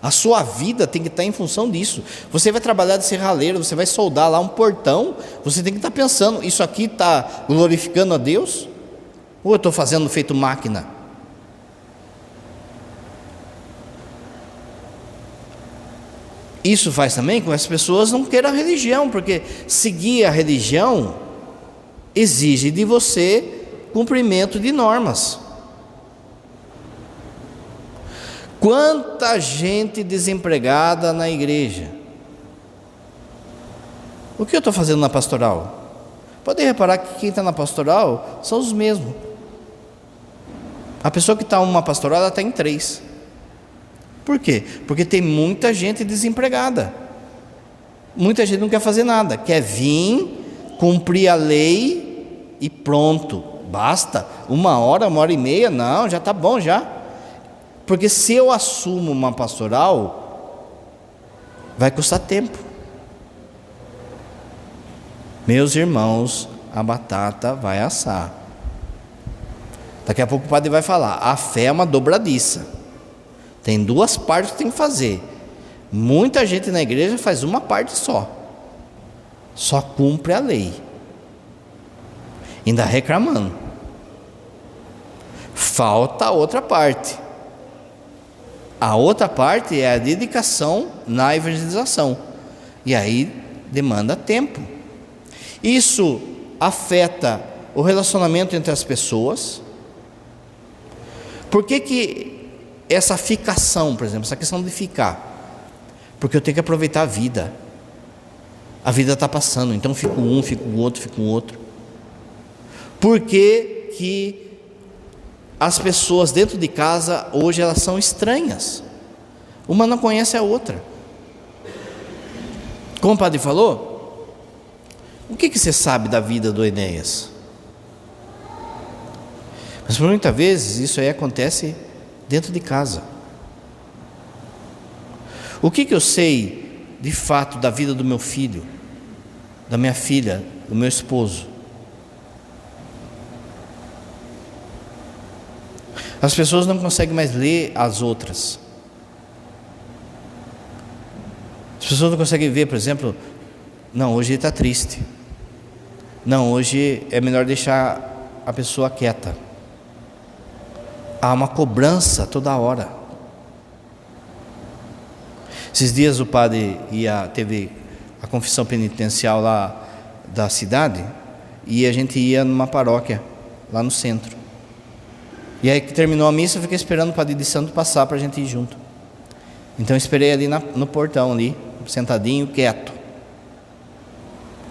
S1: A sua vida tem que estar em função disso. Você vai trabalhar de serralheiro, você vai soldar lá um portão, você tem que estar pensando: isso aqui está glorificando a Deus? Ou eu estou fazendo feito máquina? Isso faz também com que as pessoas não queiram a religião, porque seguir a religião exige de você cumprimento de normas. Quanta gente desempregada na igreja. O que eu estou fazendo na pastoral? Pode reparar que quem está na pastoral são os mesmos. A pessoa que está em uma pastoral, ela está em 3. Por quê? Porque tem muita gente desempregada. Muita gente não quer fazer nada, quer vir, cumprir a lei e pronto, basta. 1 hora, 1 hora e meia, não, já está bom já. Porque se eu assumo uma pastoral, vai custar tempo. Meus irmãos, a batata vai assar. Daqui a pouco o padre vai falar: a fé é uma dobradiça. Tem duas partes que tem que fazer. Muita gente na igreja faz uma parte só cumpre a lei, ainda reclamando. Falta a outra parte. A outra parte é a dedicação na evangelização, e aí demanda tempo. Isso afeta o relacionamento entre as pessoas. Por que essa ficação, por exemplo, essa questão de ficar? Porque eu tenho que aproveitar a vida. A vida está passando, então fica um, fica o outro, fica um outro. Por que as pessoas dentro de casa hoje elas são estranhas? Uma não conhece a outra. Como o padre falou, o que você sabe da vida do Enéas? Mas por muitas vezes isso aí acontece dentro de casa. O que eu sei de fato da vida do meu filho, da minha filha, do meu esposo? As pessoas não conseguem mais ler as outras. As pessoas não conseguem ver, por exemplo, não, hoje ele está triste. Não, hoje é melhor deixar a pessoa quieta. Há uma cobrança toda hora. Esses dias o padre teve a confissão penitencial lá da cidade, e a gente ia numa paróquia lá no centro. E aí que terminou a missa, eu fiquei esperando o padre de santo passar para a gente ir junto. Então eu esperei ali no portão ali, sentadinho, quieto.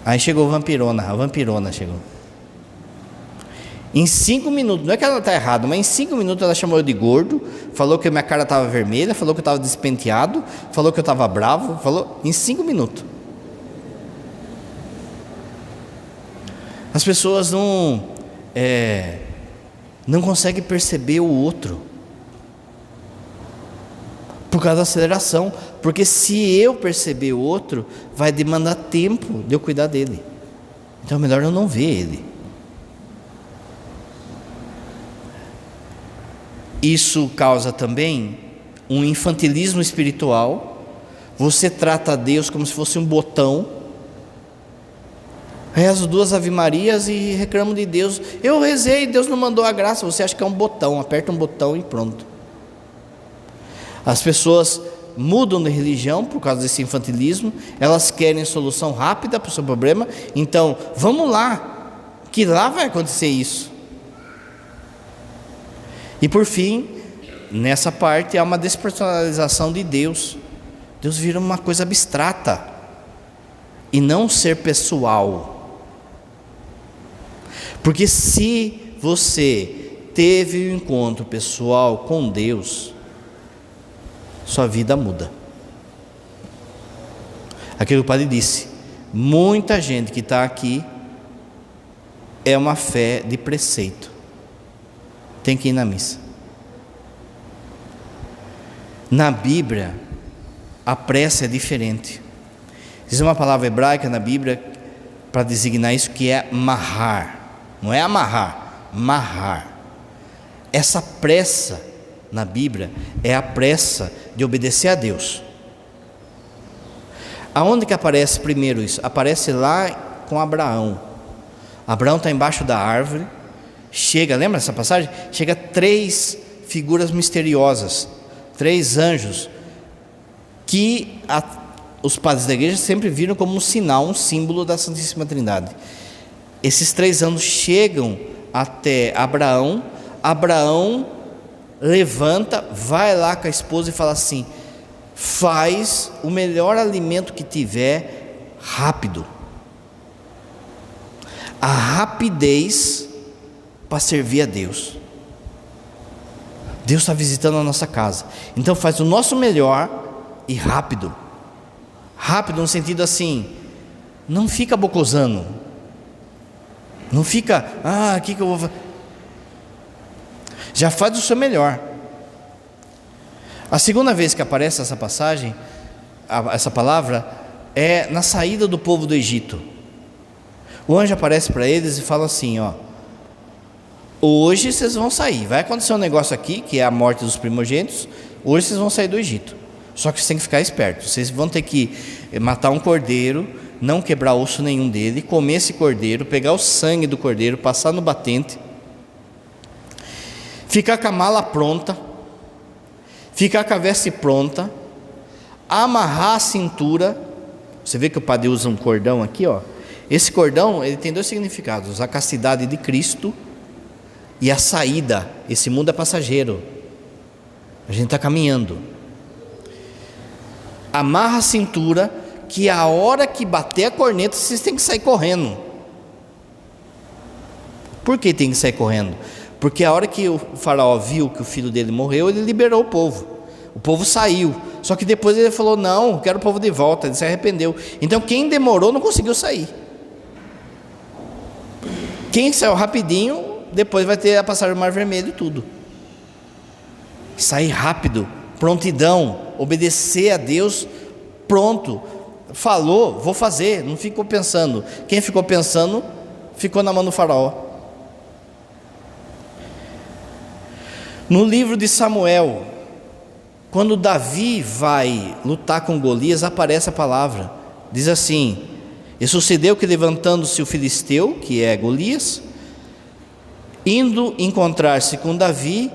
S1: Aí chegou a vampirona chegou. Em 5 minutos, não é que ela está errada, mas em 5 minutos ela chamou eu de gordo, falou que minha cara estava vermelha, falou que eu estava despenteado, falou que eu estava bravo, falou em 5 minutos. As pessoas não conseguem perceber o outro por causa da aceleração, porque se eu perceber o outro, vai demandar tempo de eu cuidar dele. Então é melhor eu não ver ele. Isso causa também um infantilismo espiritual. Você trata Deus como se fosse um botão. Rezo 2 Ave Marias e reclamo de Deus. Eu rezei, Deus não mandou a graça. Você acha que é um botão, aperta um botão e pronto. As pessoas mudam de religião por causa desse infantilismo. Elas querem solução rápida para o seu problema. Então, vamos lá, que lá vai acontecer isso. E por fim, nessa parte há uma despersonalização de Deus. Deus vira uma coisa abstrata e não ser pessoal. Porque se você teve um encontro pessoal com Deus, sua vida muda. Aquilo que o padre disse, muita gente que está aqui é uma fé de preceito. Tem que ir na missa. Na Bíblia, a prece é diferente. Existe uma palavra hebraica na Bíblia para designar isso, que é mahar. Não é amarrar, mahar. Essa pressa na Bíblia é a pressa de obedecer a Deus. Aonde que aparece primeiro isso? Aparece lá com Abraão. Abraão está embaixo da árvore. Chega, lembra dessa passagem? Chega 3 figuras misteriosas, 3 anjos, que os padres da igreja sempre viram como um sinal, um símbolo da Santíssima Trindade. Esses 3 anjos chegam até Abraão. Abraão levanta, vai lá com a esposa e fala assim: faz o melhor alimento que tiver rápido. A rapidez para servir a Deus. Deus está visitando a nossa casa, então faz o nosso melhor e rápido. Rápido no sentido assim, não fica bocosando, não fica, o que eu vou fazer? Já faz o seu melhor. A segunda vez que aparece essa passagem, essa palavra, é na saída do povo do Egito. O anjo aparece para eles e fala assim: hoje vocês vão sair, vai acontecer um negócio aqui, que é a morte dos primogênitos, hoje vocês vão sair do Egito. Só que vocês têm que ficar espertos. Vocês vão ter que matar um cordeiro, não quebrar osso nenhum dele, comer esse cordeiro, pegar o sangue do cordeiro, passar no batente, ficar com a mala pronta, ficar com a veste pronta, amarrar a cintura. Você vê que o padre usa um cordão aqui, ó. Esse cordão, ele tem dois significados: a castidade de Cristo e a saída. Esse mundo é passageiro, a gente está caminhando. Amarra a cintura, que a hora que bater a corneta, vocês têm que sair correndo. Por que tem que sair correndo? Porque a hora que o faraó viu que o filho dele morreu, ele liberou o povo. O povo saiu. Só que depois ele falou: não, quero o povo de volta. Ele se arrependeu. Então quem demorou não conseguiu sair. Quem saiu rapidinho, depois vai ter a passagem do Mar Vermelho e tudo. Sair rápido, prontidão, obedecer a Deus, pronto. Falou, vou fazer, não ficou pensando. Quem ficou pensando, ficou na mão do faraó. No livro de Samuel, quando Davi vai lutar com Golias, aparece a palavra, diz assim: e sucedeu que, levantando-se o filisteu, que é Golias, indo encontrar-se com Davi,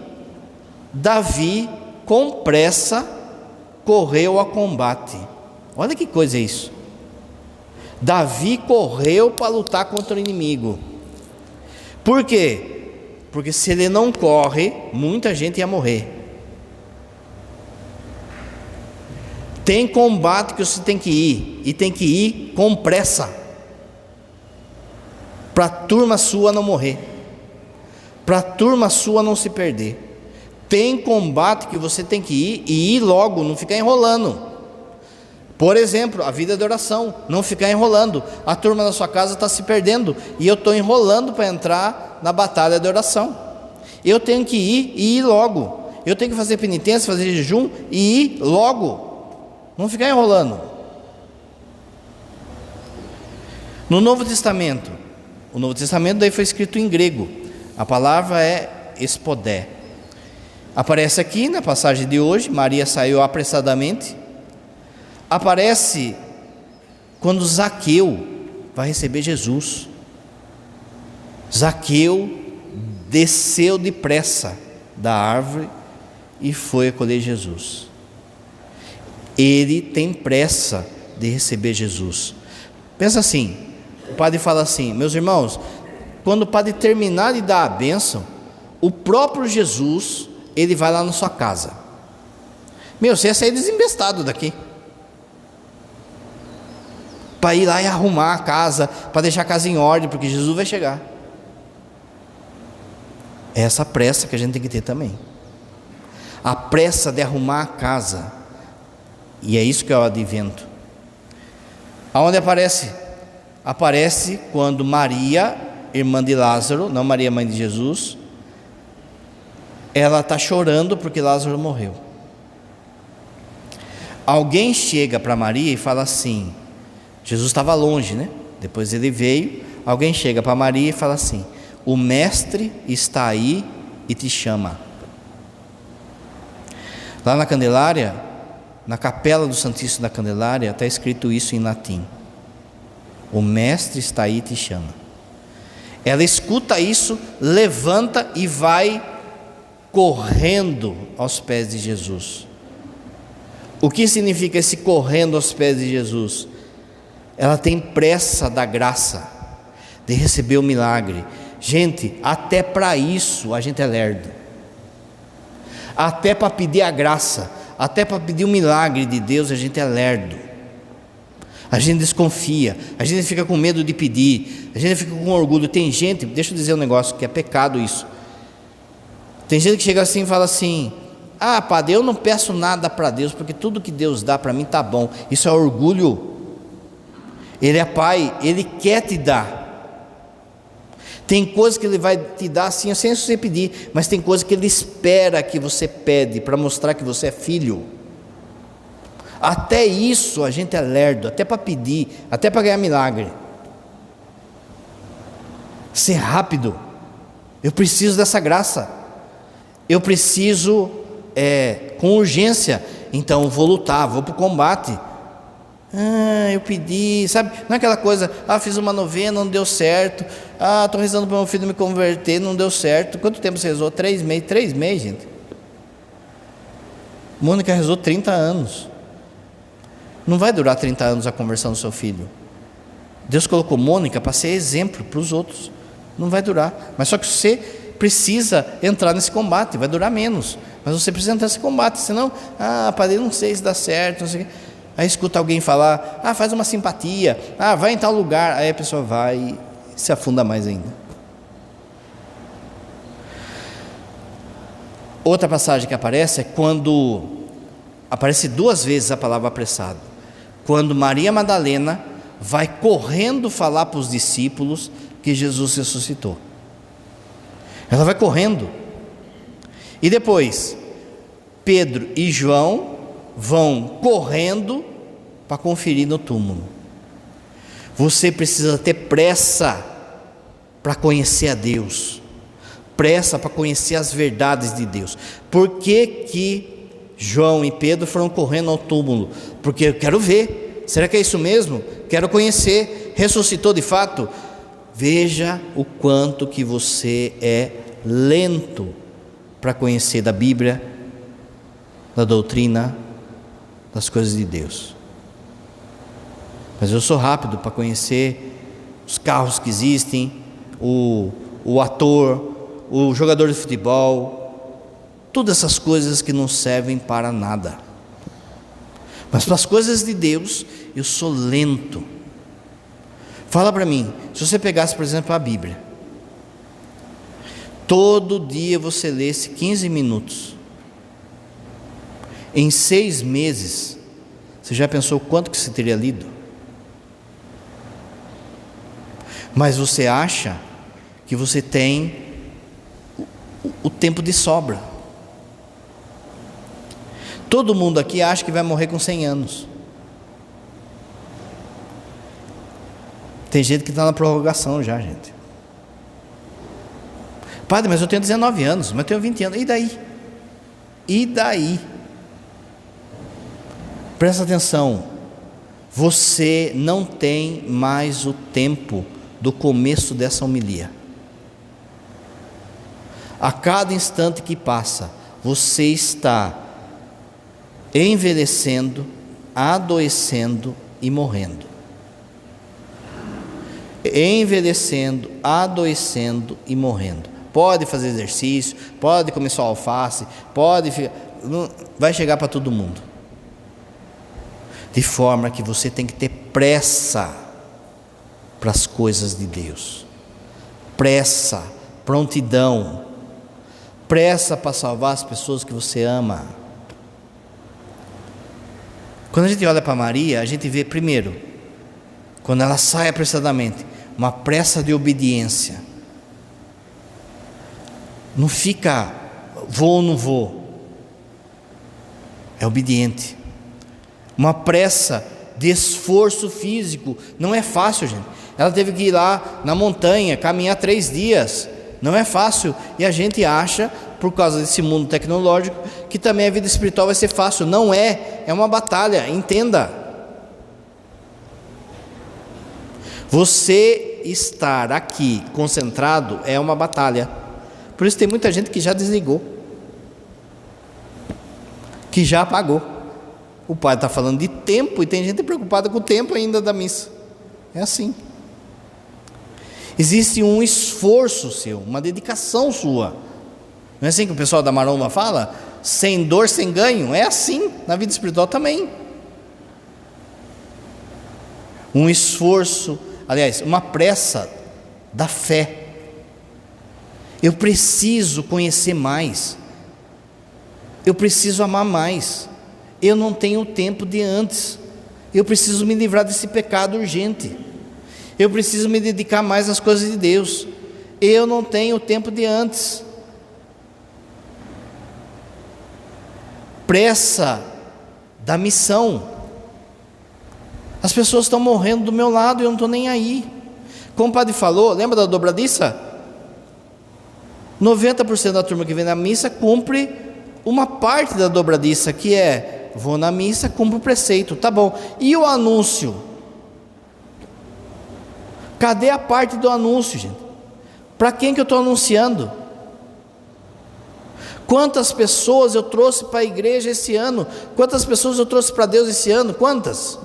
S1: Davi com pressa correu a combate. Olha que coisa é isso. Davi correu para lutar contra o inimigo. Por quê? Porque se ele não corre, muita gente ia morrer. Tem combate que você tem que ir, e tem que ir com pressa, para a turma sua não morrer, para a turma sua não se perder. Tem combate que você tem que ir, e ir logo, não ficar enrolando. Por exemplo, a vida de oração, não ficar enrolando. A turma da sua casa está se perdendo, e eu estou enrolando para entrar na batalha de oração. Eu tenho que ir e ir logo. Eu tenho que fazer penitência, fazer jejum e ir logo. Não ficar enrolando. No Novo Testamento, o Novo Testamento daí foi escrito em grego. A palavra é espodé. Aparece aqui na passagem de hoje, Maria saiu apressadamente. Aparece quando Zaqueu vai receber Jesus. Zaqueu desceu depressa da árvore e foi acolher Jesus. Ele tem pressa de receber Jesus. Pensa assim, o padre fala assim: meus irmãos, quando o padre terminar de dar a bênção, o próprio Jesus, ele vai lá na sua casa. Você ia sair desembestado daqui, para ir lá e arrumar a casa, para deixar a casa em ordem, porque Jesus vai chegar. É essa pressa que a gente tem que ter também, a pressa de arrumar a casa. E é isso que é o advento. Aonde aparece? Aparece quando Maria, irmã de Lázaro, não Maria, mãe de Jesus, ela está chorando porque Lázaro morreu. Alguém chega para Maria e fala assim, Jesus estava longe, né? Depois ele veio. Alguém chega para Maria e fala assim: o mestre está aí e te chama. Lá na Candelária, na capela do Santíssimo da Candelária, está escrito isso em latim: o mestre está aí e te chama. Ela escuta isso, levanta e vai correndo aos pés de Jesus. O que significa esse correndo aos pés de Jesus? Ela tem pressa da graça, de receber o milagre. Gente, até para isso a gente é lerdo. Até para pedir a graça, até para pedir o milagre de Deus, a gente é lerdo. A gente desconfia, a gente fica com medo de pedir, a gente fica com orgulho. Tem gente, deixa eu dizer um negócio que é pecado isso. Tem gente que chega assim e fala assim: ah, padre, eu não peço nada para Deus, porque tudo que Deus dá para mim está bom. Isso é orgulho. Ele é pai, ele quer te dar. Tem coisas que ele vai te dar assim, sem você pedir, mas tem coisas que ele espera que você pede, para mostrar que você é filho. Até isso a gente é lerdo, até para pedir, até para ganhar milagre. Ser rápido. Eu preciso dessa graça. Eu preciso com urgência, então eu vou lutar, vou para o combate. Eu pedi, sabe? Não é aquela coisa, fiz uma novena, não deu certo. Estou rezando para meu filho me converter, não deu certo. Quanto tempo você rezou? 3 meses. 3 meses, gente. Mônica rezou 30 anos. Não vai durar 30 anos a conversão do seu filho. Deus colocou Mônica para ser exemplo para os outros. Não vai durar. Mas só que você precisa entrar nesse combate. Vai durar menos. Mas você precisa entrar nesse combate. Senão, padre, não sei se dá certo, não sei o quê. Aí escuta alguém falar, faz uma simpatia, vai em tal lugar. Aí a pessoa vai e se afunda mais ainda. Outra passagem que aparece é quando aparece 2 vezes a palavra apressado. Quando Maria Madalena vai correndo falar para os discípulos que Jesus ressuscitou. Ela vai correndo. E depois, Pedro e João vão correndo para conferir no túmulo. Você precisa ter pressa para conhecer a Deus, pressa para conhecer as verdades de Deus. Por que João e Pedro foram correndo ao túmulo? Porque eu quero ver, será que é isso mesmo? Quero conhecer, ressuscitou de fato? Veja o quanto que você é lento para conhecer da Bíblia, da doutrina, das coisas de Deus. Mas eu sou rápido para conhecer os carros que existem, o ator, o jogador de futebol, todas essas coisas que não servem para nada. Mas para as coisas de Deus, eu sou lento. Fala para mim, se você pegasse, por exemplo, a Bíblia, todo dia você lesse 15 minutos, em 6 meses, você já pensou quanto que você teria lido? Mas você acha que você tem o tempo de sobra. Todo mundo aqui acha que vai morrer com 100 anos. Tem gente que está na prorrogação já, gente. Padre, mas eu tenho 19 anos, mas eu tenho 20 anos. E daí? E daí? Presta atenção, você não tem mais o tempo do começo dessa homilia. A cada instante que passa, você está envelhecendo, adoecendo e morrendo. Envelhecendo, adoecendo e morrendo. Pode fazer exercício, pode comer só alface, vai chegar para todo mundo. De forma que você tem que ter pressa para as coisas de Deus. Pressa, prontidão. Pressa para salvar as pessoas que você ama. Quando a gente olha para Maria, a gente vê primeiro, quando ela sai apressadamente, uma pressa de obediência. Não fica, vou ou não vou. É obediente. Uma pressa de esforço físico. Não é fácil, gente. Ela teve que ir lá na montanha, caminhar 3 dias. Não é fácil. E a gente acha, por causa desse mundo tecnológico, que também a vida espiritual vai ser fácil. Não é. É uma batalha. Entenda. Você estar aqui concentrado é uma batalha. Por isso tem muita gente que já desligou, que já apagou. O padre está falando de tempo e tem gente preocupada com o tempo ainda da missa. É assim. Existe um esforço seu, uma dedicação sua. Não é assim que o pessoal da maromba fala? Sem dor, sem ganho. É assim na vida espiritual também. Um esforço, aliás, uma pressa da fé. Eu preciso conhecer mais. Eu preciso amar mais. Eu não tenho o tempo de antes. Eu preciso me livrar desse pecado urgente. Eu preciso me dedicar mais às coisas de Deus. Eu não tenho o tempo de antes. Pressa da missão. As pessoas estão morrendo do meu lado e eu não estou nem aí. Como o padre falou, lembra da dobradiça? 90% da turma que vem na missa cumpre uma parte da dobradiça, que é: vou na missa, cumpro o preceito, tá bom. E o anúncio? Cadê a parte do anúncio, gente? Para quem que eu estou anunciando? Quantas pessoas eu trouxe para a igreja esse ano? Quantas pessoas eu trouxe para Deus esse ano? Quantas?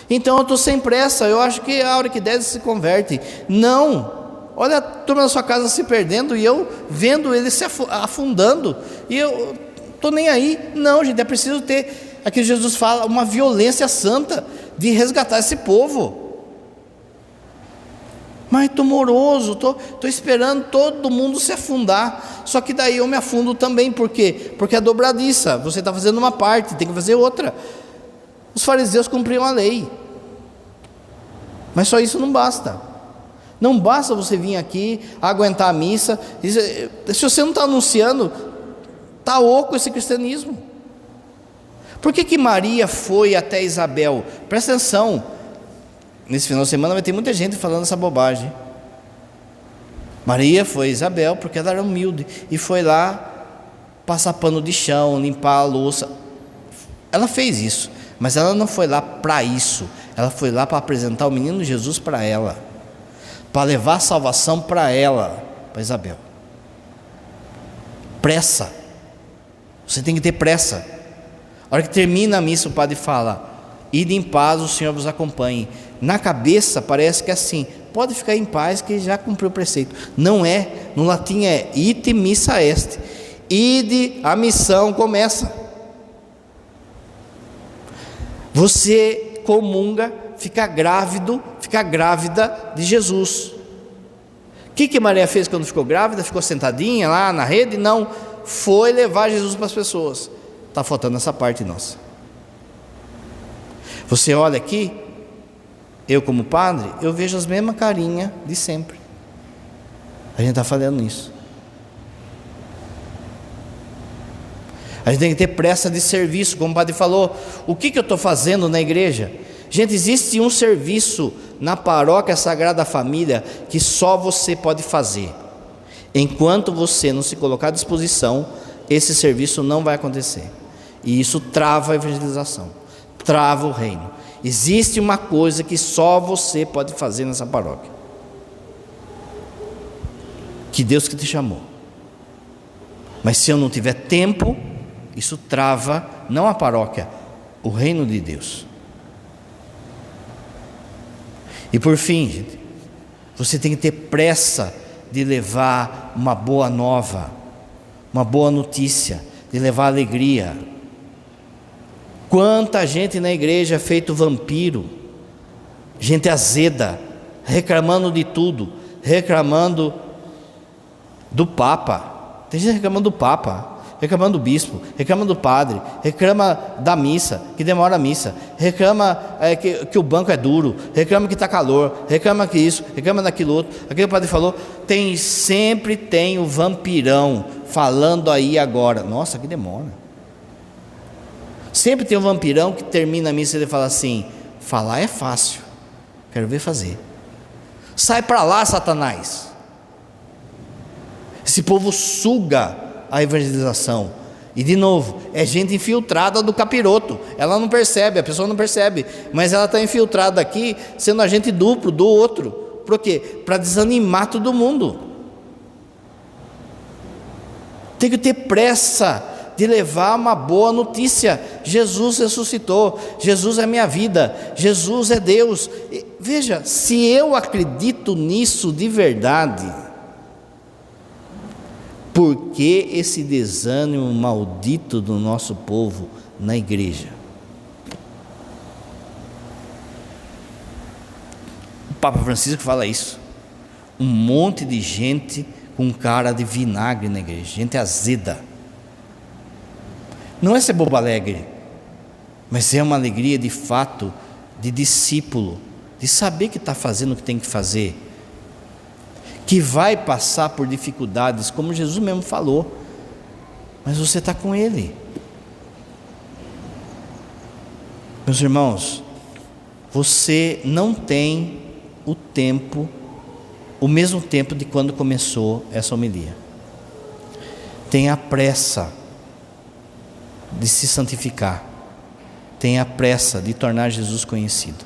S1: Então eu estou sem pressa, eu acho que a hora que der se converte. Não, olha a turma da sua casa se perdendo e eu vendo eles se afundando, e eu estou nem aí. Não, gente, é preciso ter, aqui Jesus fala, uma violência santa de resgatar esse povo. Mas estou moroso, estou esperando todo mundo se afundar. Só que daí eu me afundo também. Por quê? Porque é dobradiça. Você está fazendo uma parte, tem que fazer outra. Os fariseus cumpriam a lei, mas só isso não basta. Não basta você vir aqui, aguentar a missa. Se você não está anunciando, está oco esse cristianismo. Por que Maria foi até Isabel? Presta atenção. Nesse final de semana vai ter muita gente falando essa bobagem. Maria foi a Isabel porque ela era humilde e foi lá passar pano de chão, limpar a louça. Ela fez isso, mas ela não foi lá para isso. Ela foi lá para apresentar o menino Jesus para ela, para levar a salvação para ela, para Isabel. Pressa. Você tem que ter pressa. A hora que termina a missa, o padre fala: ide em paz, o Senhor vos acompanhe. Na cabeça parece que é assim: pode ficar em paz que já cumpriu o preceito. Não é, no latim é ite missa est. Ide, a missão começa. Você comunga, fica grávido, fica grávida de Jesus. O que Maria fez quando ficou grávida? Ficou sentadinha lá na rede? Não, foi levar Jesus para as pessoas. Está faltando essa parte nossa. Você olha aqui, eu como padre, eu vejo as mesmas carinhas de sempre. A gente está falando nisso. A gente tem que ter pressa de serviço, como o padre falou. O que eu estou fazendo na igreja? Gente, existe um serviço na paróquia Sagrada Família que só você pode fazer. Enquanto você não se colocar à disposição, esse serviço não vai acontecer. E isso trava a evangelização, trava o reino. Existe uma coisa que só você pode fazer nessa paróquia, que Deus que te chamou. Mas se eu não tiver tempo, isso trava não a paróquia, o reino de Deus. E por fim, gente, você tem que ter pressa de levar uma boa nova, uma boa notícia, de levar alegria. Quanta gente na igreja é feito vampiro, gente azeda, reclamando de tudo, reclamando do Papa. Tem gente reclamando do Papa, reclamando do bispo, reclama do padre, reclama da missa, que demora a missa, reclama que o banco é duro, reclama que está calor, reclama que isso, reclama daquilo outro. Aquele padre falou, sempre tem o vampirão falando aí agora. Nossa, que demora. Sempre tem um vampirão que termina a missa e ele fala assim: falar é fácil, quero ver fazer. Sai para lá, Satanás. Esse povo suga a evangelização. E de novo, é gente infiltrada do capiroto. Ela não percebe, a pessoa não percebe, mas ela está infiltrada aqui, sendo agente duplo do outro. Por quê? Para desanimar todo mundo. Tem que ter pressa de levar uma boa notícia. Jesus ressuscitou, Jesus é minha vida, Jesus é Deus. E, veja, se eu acredito nisso de verdade, por que esse desânimo maldito do nosso povo na igreja? O Papa Francisco fala isso. Um monte de gente com cara de vinagre na igreja, gente azeda. Não é ser bobo alegre, mas é uma alegria de fato, de discípulo, de saber que está fazendo o que tem que fazer, que vai passar por dificuldades, como Jesus mesmo falou, mas você está com Ele. Meus irmãos, você não tem o mesmo tempo de quando começou essa homilia. Tenha pressa de se santificar. Tenha pressa de tornar Jesus conhecido.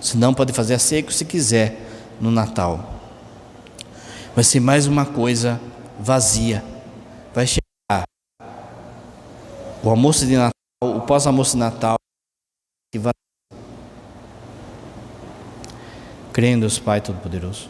S1: Se não, pode fazer a ceia que se quiser no Natal. Vai ser mais uma coisa vazia. Vai chegar o almoço de Natal, o pós-almoço de Natal. Creio em Deus Pai Todo-Poderoso,